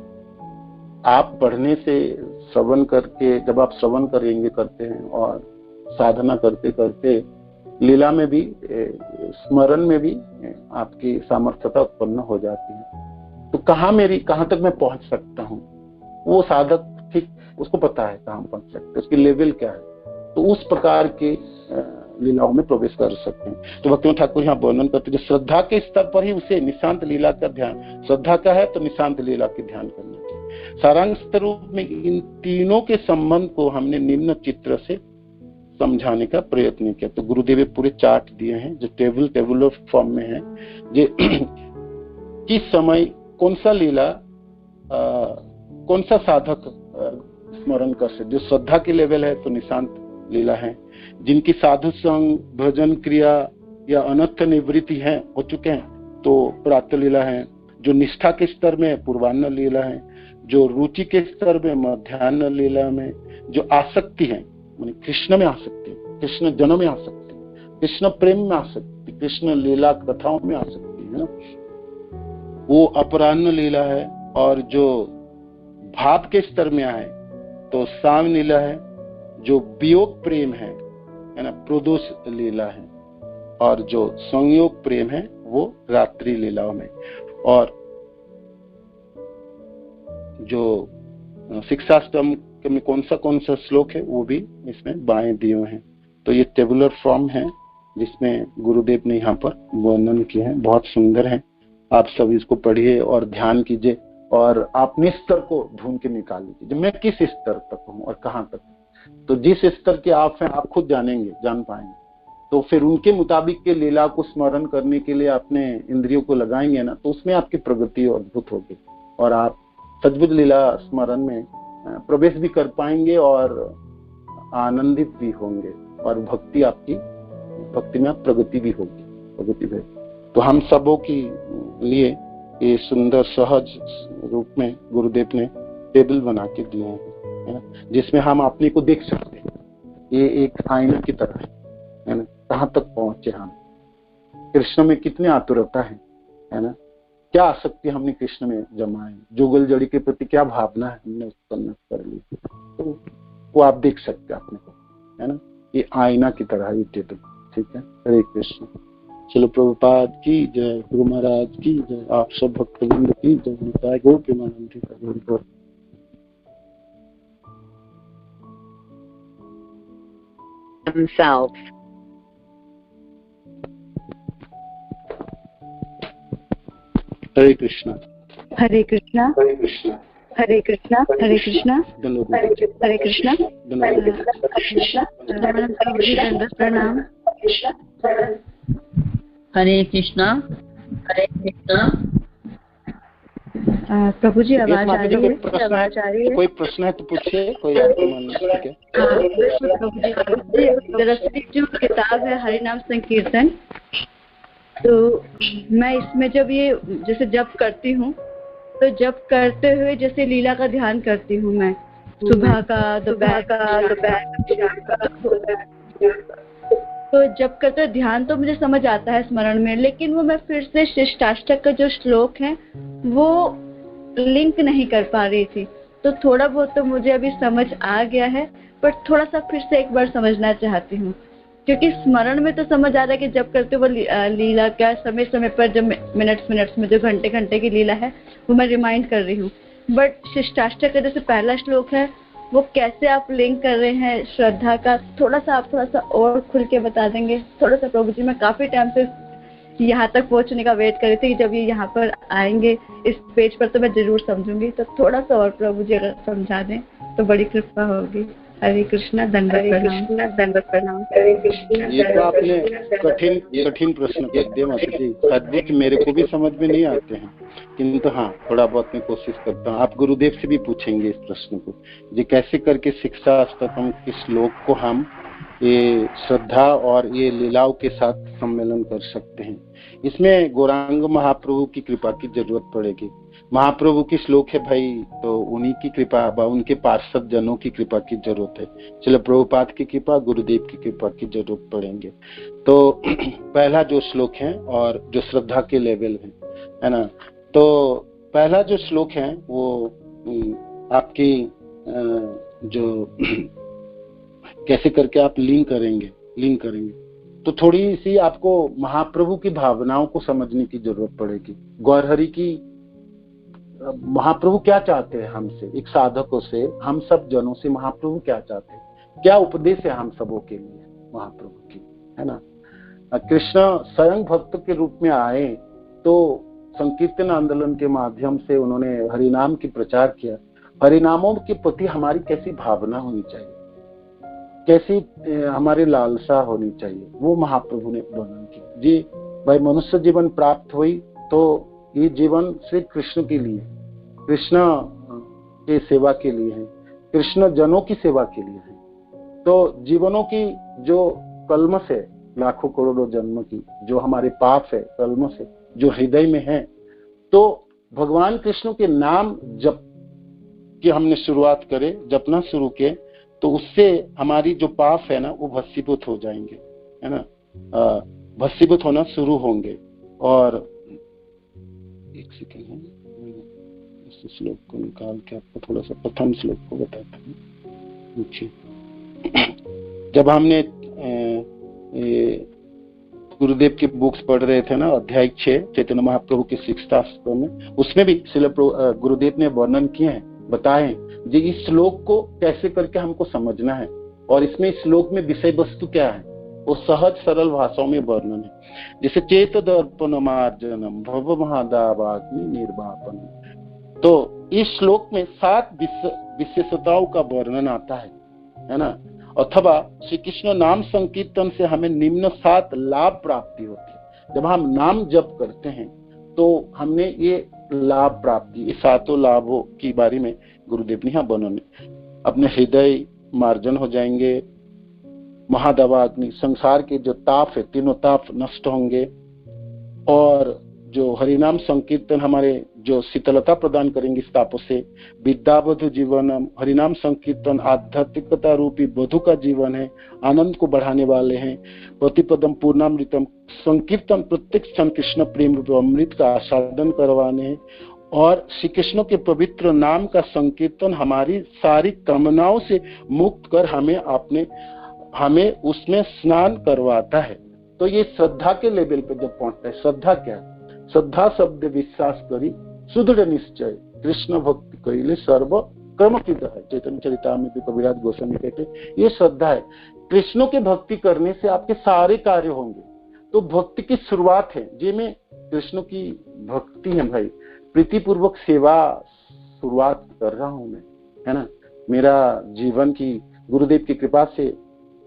आप पढ़ने से श्रवण करके, जब आप श्रवण करते हैं और साधना करते करते लीला में भी, स्मरण में भी आपकी सामर्थ्यता उत्पन्न हो जाती है। तो कहां तक मैं पहुंच सकता हूं, वो साधक ठीक उसको पता है कहां पहुंच सकते हैं, उसकी लेवल क्या है, तो उस प्रकार के लीलाओं में प्रवेश कर सकते हैं। तो भक्तिविनोद ठाकुर यहाँ वर्णन करते हैं, श्रद्धा के स्तर पर ही उसे निशांत लीला का ध्यान, श्रद्धा का है तो निशांत लीला के ध्यान करना चाहिए। सारांश रूप में इन तीनों के संबंध को हमने निम्न चित्र से समझाने का प्रयत्न किया। तो गुरुदेव पूरे चार्ट दिए हैं जो टेबुलर फॉर्म में है, जो किस समय कौन सा लीला कौन सा साधक स्मरण कर सकते। जो श्रद्धा के लेवल है तो निशांत लीला है, जिनकी साधु संग भजन क्रिया या अनर्थ निवृत्ति है हो चुके हैं तो प्रातः लीला है। जो निष्ठा के स्तर में पूर्वान्न लीला है, जो रुचि के स्तर में मध्याह्न लीला में, जो आसक्ति है माने कृष्ण में आसक्ति, कृष्ण जन्म में आसक्ति, कृष्ण प्रेम में आसक्ति, कृष्ण लीला कथाओं में आसक्ति है ना, वो अपराह्न लीला है। और जो भाव के स्तर में आए तो साम लीला है। जो वियोग प्रेम है ना, प्रदोष लीला है। और जो संयोग प्रेम है वो रात्रि लीलाओं में। और जो शिक्षाष्टक में कौन सा श्लोक है वो भी इसमें बाएं दिए हैं। तो ये टेबुलर फॉर्म है जिसमें गुरुदेव ने यहाँ पर वर्णन किए हैं, बहुत सुंदर है। आप सब इसको पढ़िए और ध्यान कीजिए और अपने स्तर को ढूंढ के निकाल लीजिए, मैं किस स्तर तक हूँ और कहाँ तक। तो जिस स्तर के आप हैं आप खुद जान पाएंगे। तो फिर उनके मुताबिक के लीला को स्मरण करने के लिए अपने इंद्रियों को लगाएंगे ना, तो उसमें आपकी प्रगति अद्भुत होगी और आप सचमुच लीला स्मरण में प्रवेश भी कर पाएंगे और आनंदित भी होंगे और भक्ति में प्रगति भी होगी। तो हम सबों के लिए ये सुंदर सहज रूप में गुरुदेव ने टेबल बना के दिए हैं, जिसमें हम अपने को देख सकते हैं। ये एक आईना की तरह है ना, कहाँ तक पहुंचे हम, कृष्ण में कितनी आतुरता है ना, क्या आसक्ति हमने कृष्ण में जमाए, जुगल जड़ी के प्रति क्या भावना है हमने उत्पन्न कर ली, तो वो आप देख सकते हैं अपने को, है ना। ये आईना की तरह ही टेबल, ठीक है। हरे कृष्ण। चलो प्रभुपाद की जय, गुरु महाराज की जय, आप सब भक्तवृंद की जय, निताय गौर प्रेमानंद हरि। themselves. हरे कृष्णा। हरे कृष्णा। हरे कृष्णा। हरे कृष्णा। हरे कृष्णा। हरे कृष्णा। प्रणाम। हरे कृष्णा। हरे कृष्णा। प्रभु जी आवाज आ रही है? आवाज आ रही है? कोई प्रश्न है तो पूछिए, कोई आपके मन में, ठीक है। दरअसल जो किताब है हरि नाम संकीर्तन, तो मैं इसमें जब ये जैसे जप करती हूँ, तो जप करते हुए जैसे लीला का ध्यान करती हूँ मैं, सुबह का, दोपहर का, तो जप करते ध्यान तो मुझे समझ आता है स्मरण में, लेकिन वो मैं फिर से शिष्टाष्टक का जो श्लोक है वो लिंक नहीं कर पा रही थी। तो थोड़ा बहुत तो मुझे अभी समझ आ गया है, पर थोड़ा सा फिर से एक बार समझना चाहती हूँ, क्योंकि स्मरण में तो समझ आ रहा है कि जब करते वो लीला क्या समय समय पर, जब मिनट्स में जो घंटे घंटे की लीला है वो मैं रिमाइंड कर रही हूँ, बट शिष्टाष्टक का जैसे पहला श्लोक है वो कैसे आप लिंक कर रहे हैं श्रद्धा का, थोड़ा सा और खुल के बता देंगे थोड़ा सा प्रभु जी। मैं काफी टाइम से यहाँ तक पहुँचने का वेट कर रही थी कि जब ये यहाँ पर आएंगे इस पेज पर तो मैं जरूर समझूंगी, तो थोड़ा सा और प्रभु जी अगर समझा दें तो बड़ी कृपा होगी। हरे कृष्णा। दंडवत प्रणाम। ये तो आपने कठिन प्रश्न कर दिया माता जी, सद्य कि मेरे को भी समझ में नहीं आते हैं, किंतु हाँ थोड़ा बहुत मैं कोशिश करता हूँ। आप गुरुदेव से भी पूछेंगे इस प्रश्न को, ये कैसे करके शिक्षा अष्टकम के श्लोक को हम ये श्रद्धा और ये लीलाओं के साथ सम्मेलन कर सकते हैं। इसमें गौरांग महाप्रभु की कृपा की जरूरत पड़ेगी। महाप्रभु की श्लोक है भाई, तो उन्हीं की कृपा व उनके पार्षद जनों की कृपा की जरूरत है। चलो प्रभुपाद की कृपा, गुरुदेव की कृपा की जरूरत पड़ेंगे। तो पहला जो श्लोक है और जो श्रद्धा के लेवल है ना, तो पहला जो श्लोक है वो आपकी जो कैसे करके आप लिंक करेंगे तो थोड़ी सी आपको महाप्रभु की भावनाओं को समझने की जरूरत पड़ेगी। गौरहरि की महाप्रभु क्या चाहते हैं हमसे, एक साधकों से, हम सब जनों से महाप्रभु क्या चाहते हैं, क्या उपदेश है हम सबों के लिए महाप्रभु की, है ना। कृष्ण स्वयं भक्त के रूप में आए तो संकीर्तन आंदोलन के माध्यम से उन्होंने हरिनाम की प्रचार किया। हरिनामों के प्रति हमारी कैसी भावना होनी चाहिए, कैसी हमारी लालसा होनी चाहिए, वो महाप्रभु ने वर्णन किया। जी भाई, मनुष्य जीवन प्राप्त हुई तो ये जीवन सिर्फ कृष्ण के लिए, कृष्ण के सेवा के लिए है, कृष्ण जनों की सेवा के लिए है। तो जीवनों की जो कलमश है, लाखों करोड़ों जन्म की जो हमारे पाप है, कलमश है जो हृदय में है, तो भगवान कृष्ण के नाम जप की हमने शुरुआत करे, जपना शुरू किए, तो उससे हमारी जो पाप है ना वो भस्मीभूत हो जाएंगे, है ना, भस्मीभूत होना शुरू होंगे। और एक सेकंड है, इस श्लोक को निकाल के आपको थोड़ा सा प्रथम श्लोक को बताता हूँ। जब हमने गुरुदेव की बुक्स पढ़ रहे थे ना, अध्याय 6 चैतन्य महाप्रभु की शिक्षा में, उसमें भी श्रील गुरुदेव ने वर्णन किए हैं, बताए जी इस श्लोक को कैसे करके हमको समझना है, और इसमें इस श्लोक में विषय वस्तु क्या है वो सहज सरल भाषाओं में वर्णन है। जैसे चेत दर्पण मार्जनम भव महादावाग्नि निर्वापन, तो इस श्लोक में 7 विशेषताओं का वर्णन आता है ना। अथवा श्री कृष्ण नाम संकीर्तन से हमें निम्न 7 लाभ प्राप्ति होती है। जब हम नाम जप करते हैं तो हमने ये लाभ प्राप्ति, ये 7 लाभों की बारे में गुरुदेव ने यहाँ वर्णन, अपने हृदय मार्जन हो जाएंगे, महादावाग्नि संसार के जो ताप है, तीनों ताप नष्ट होंगे, और जो हरिनाम संकीर्तन हमारे जो शीतलता प्रदान करेंगे इस तापों से, विद्यावधु जीवनम, हरिनाम संकीर्तन आध्यात्मिकता रूपी वधु का जीवन है, आनंद को बढ़ाने वाले हैं। प्रतिपदम पूर्णामृतम, संकीर्तन प्रत्येक क्षण कृष्ण प्रेम रूप अमृत का आस्वादन करवाने हैं। और श्री कृष्ण के पवित्र नाम का संकीर्तन हमारी सारी कामनाओं से मुक्त कर हमें उसमें स्नान करवाता है। तो ये श्रद्धा के लेवल पे जब पहुंचता है, श्रद्धा क्या है? श्रद्धा शब्द विश्वास करी सुदृढ़ निश्चय कृष्ण भक्ति कइले सर्व कर्म कृत है। चैतन्य चरितामृत में कविराज गोस्वामी कहते ये श्रद्धा है। कृष्ण की भक्ति करने से आपके सारे कार्य होंगे। तो भक्ति की शुरुआत है जे में कृष्ण की भक्ति है भाई, प्रीति पूर्वक सेवा शुरुआत कर रहा हूं मैं, है ना। मेरा जीवन की गुरुदेव की कृपा से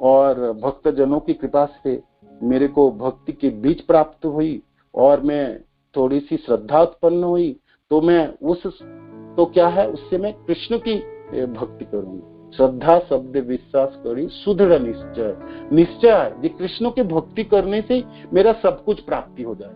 और भक्त जनों की कृपा से मेरे को भक्ति के बीज प्राप्त हुई और मैं थोड़ी सी श्रद्धा उत्पन्न हुई, तो मैं तो क्या है, उससे मैं कृष्ण की भक्ति करूंगी। श्रद्धा शब्द विश्वास करी सुदृढ़ निश्चय, निश्चय है ये कृष्ण की भक्ति करने से मेरा सब कुछ प्राप्ति हो जाए।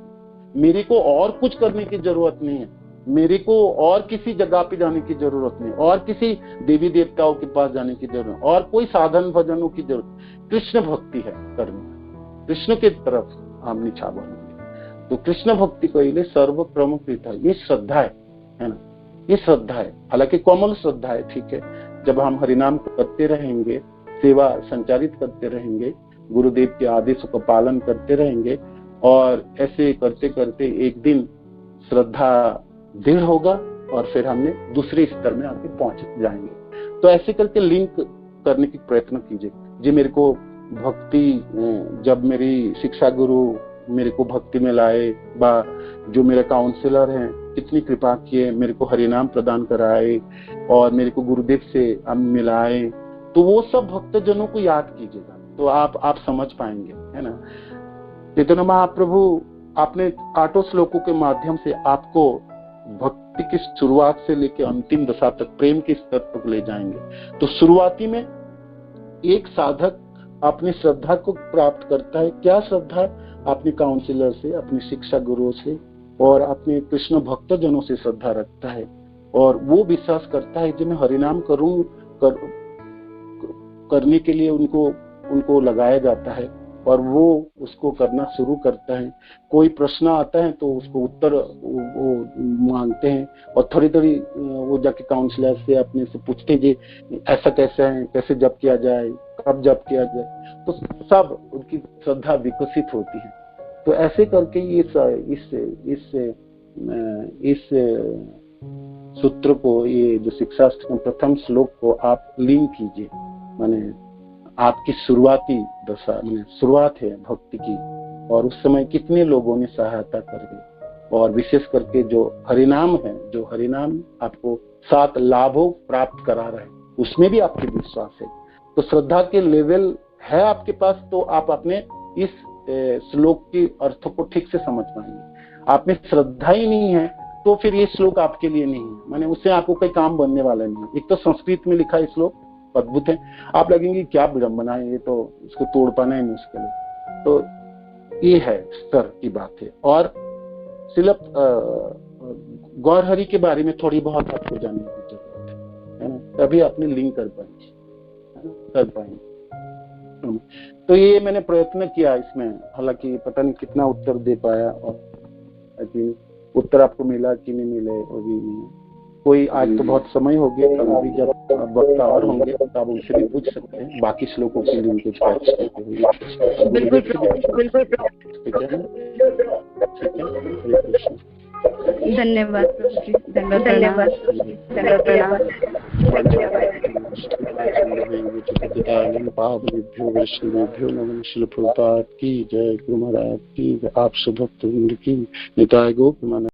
मेरे को और कुछ करने की जरूरत नहीं है, मेरे को और किसी जगह पे जाने की जरूरत नहीं, और किसी देवी देवताओं के पास जाने की जरूरत, और कोई साधन भजनों की जरूरत। कृष्ण भक्ति है करनी, कृष्ण के तरफ हम निछा बनेंगे। तो कृष्ण भक्ति कइले सर्व क्रम कृत है, ये श्रद्धा है ना, ये श्रद्धा है। हालांकि कोमल श्रद्धा है, ठीक है। जब हम हरिनाम करते रहेंगे, सेवा संचारित करते रहेंगे, गुरुदेव के आदेशों का पालन करते रहेंगे, और ऐसे करते करते एक दिन श्रद्धा दृढ़ होगा और फिर हमने दूसरे स्तर में आके पहुंच जाएंगे। तो ऐसे करके लिंक करने की प्रयत्न कीजिए। जी मेरे को भक्ति, जब मेरी शिक्षा गुरु मेरे को भक्ति में लाए, जो मेरे काउंसलर हैं कितनी कृपा किए, मेरे को हरिनाम प्रदान कराए और मेरे को गुरुदेव से मिलाए, तो वो सब भक्तजनों को याद कीजिएगा तो आप समझ पाएंगे, है ना। चैतन्य महाप्रभु आपने 8 श्लोकों के माध्यम से आपको भक्ति की शुरुआत से लेकर अंतिम दशा तक प्रेम के स्तर तक ले जाएंगे। तो शुरुआती में एक साधक अपनी श्रद्धा को प्राप्त करता है। क्या श्रद्धा? अपने काउंसलर से, अपने शिक्षा गुरुओं से और अपने कृष्ण भक्त जनों से श्रद्धा रखता है, और वो विश्वास करता है कि मैं हरिनाम करने के लिए उनको लगाया जाता है, और वो उसको करना शुरू करता है। कोई प्रश्न आता है तो उसको उत्तर वो मांगते हैं, और थोड़ी वो जाके काउंसलर से अपने से पूछते हैं जी ऐसा कैसे है, कैसे जप किया जाए, कब जप किया जाए, तो सब उनकी श्रद्धा विकसित होती है। तो ऐसे करके इस सूत्र को, ये जो शिक्षास्त्र के प्रथम श्लोक को आप लिंक कीजिए, माने आपकी शुरुआती दशा में शुरुआत है भक्ति की, और उस समय कितने लोगों ने सहायता करी, और विशेष करके जो हरिनाम है, जो हरिनाम आपको 7 लाभों प्राप्त करा रहा है, उसमें भी आपके विश्वास है। तो श्रद्धा के लेवल है आपके पास, तो आप अपने इस श्लोक के अर्थ को ठीक से समझ पाएंगे। आप में श्रद्धा ही नहीं है तो फिर ये श्लोक आपके लिए नहीं है, माने उससे आपको कोई काम बनने वाला नहीं है। एक तो संस्कृत में लिखा है श्लोक, अद्भुत है, आप लगेंगे क्या विडंबना है, ये तो इसको तोड़ पाना ही मुश्किल है। तो ये है स्तर की बात है। और सिर्फ गौर हरि के बारे में थोड़ी बहुत आपको जानने की जरूरत है ना, तभी आपने लिंक कर पाएंगे। तो ये मैंने प्रयत्न किया इसमें, हालांकि पता नहीं कितना उत्तर दे पाया, और उत्तर आपको मिला कि नहीं मिले वो भी नहीं। कोई आज तो बहुत समय हो गया, अभी जब वक्ता और होंगे तो आप उनसे भी पूछ सकते हैं बाकी श्लोकों के लिए कुछ बिल्कुल। धन्यवाद धन्यवाद वैष्णवेभ्यो नमः। श्रील प्रभुपाद की जय, गुरु महाराज की जय, आप सब भक्त की निताय गो।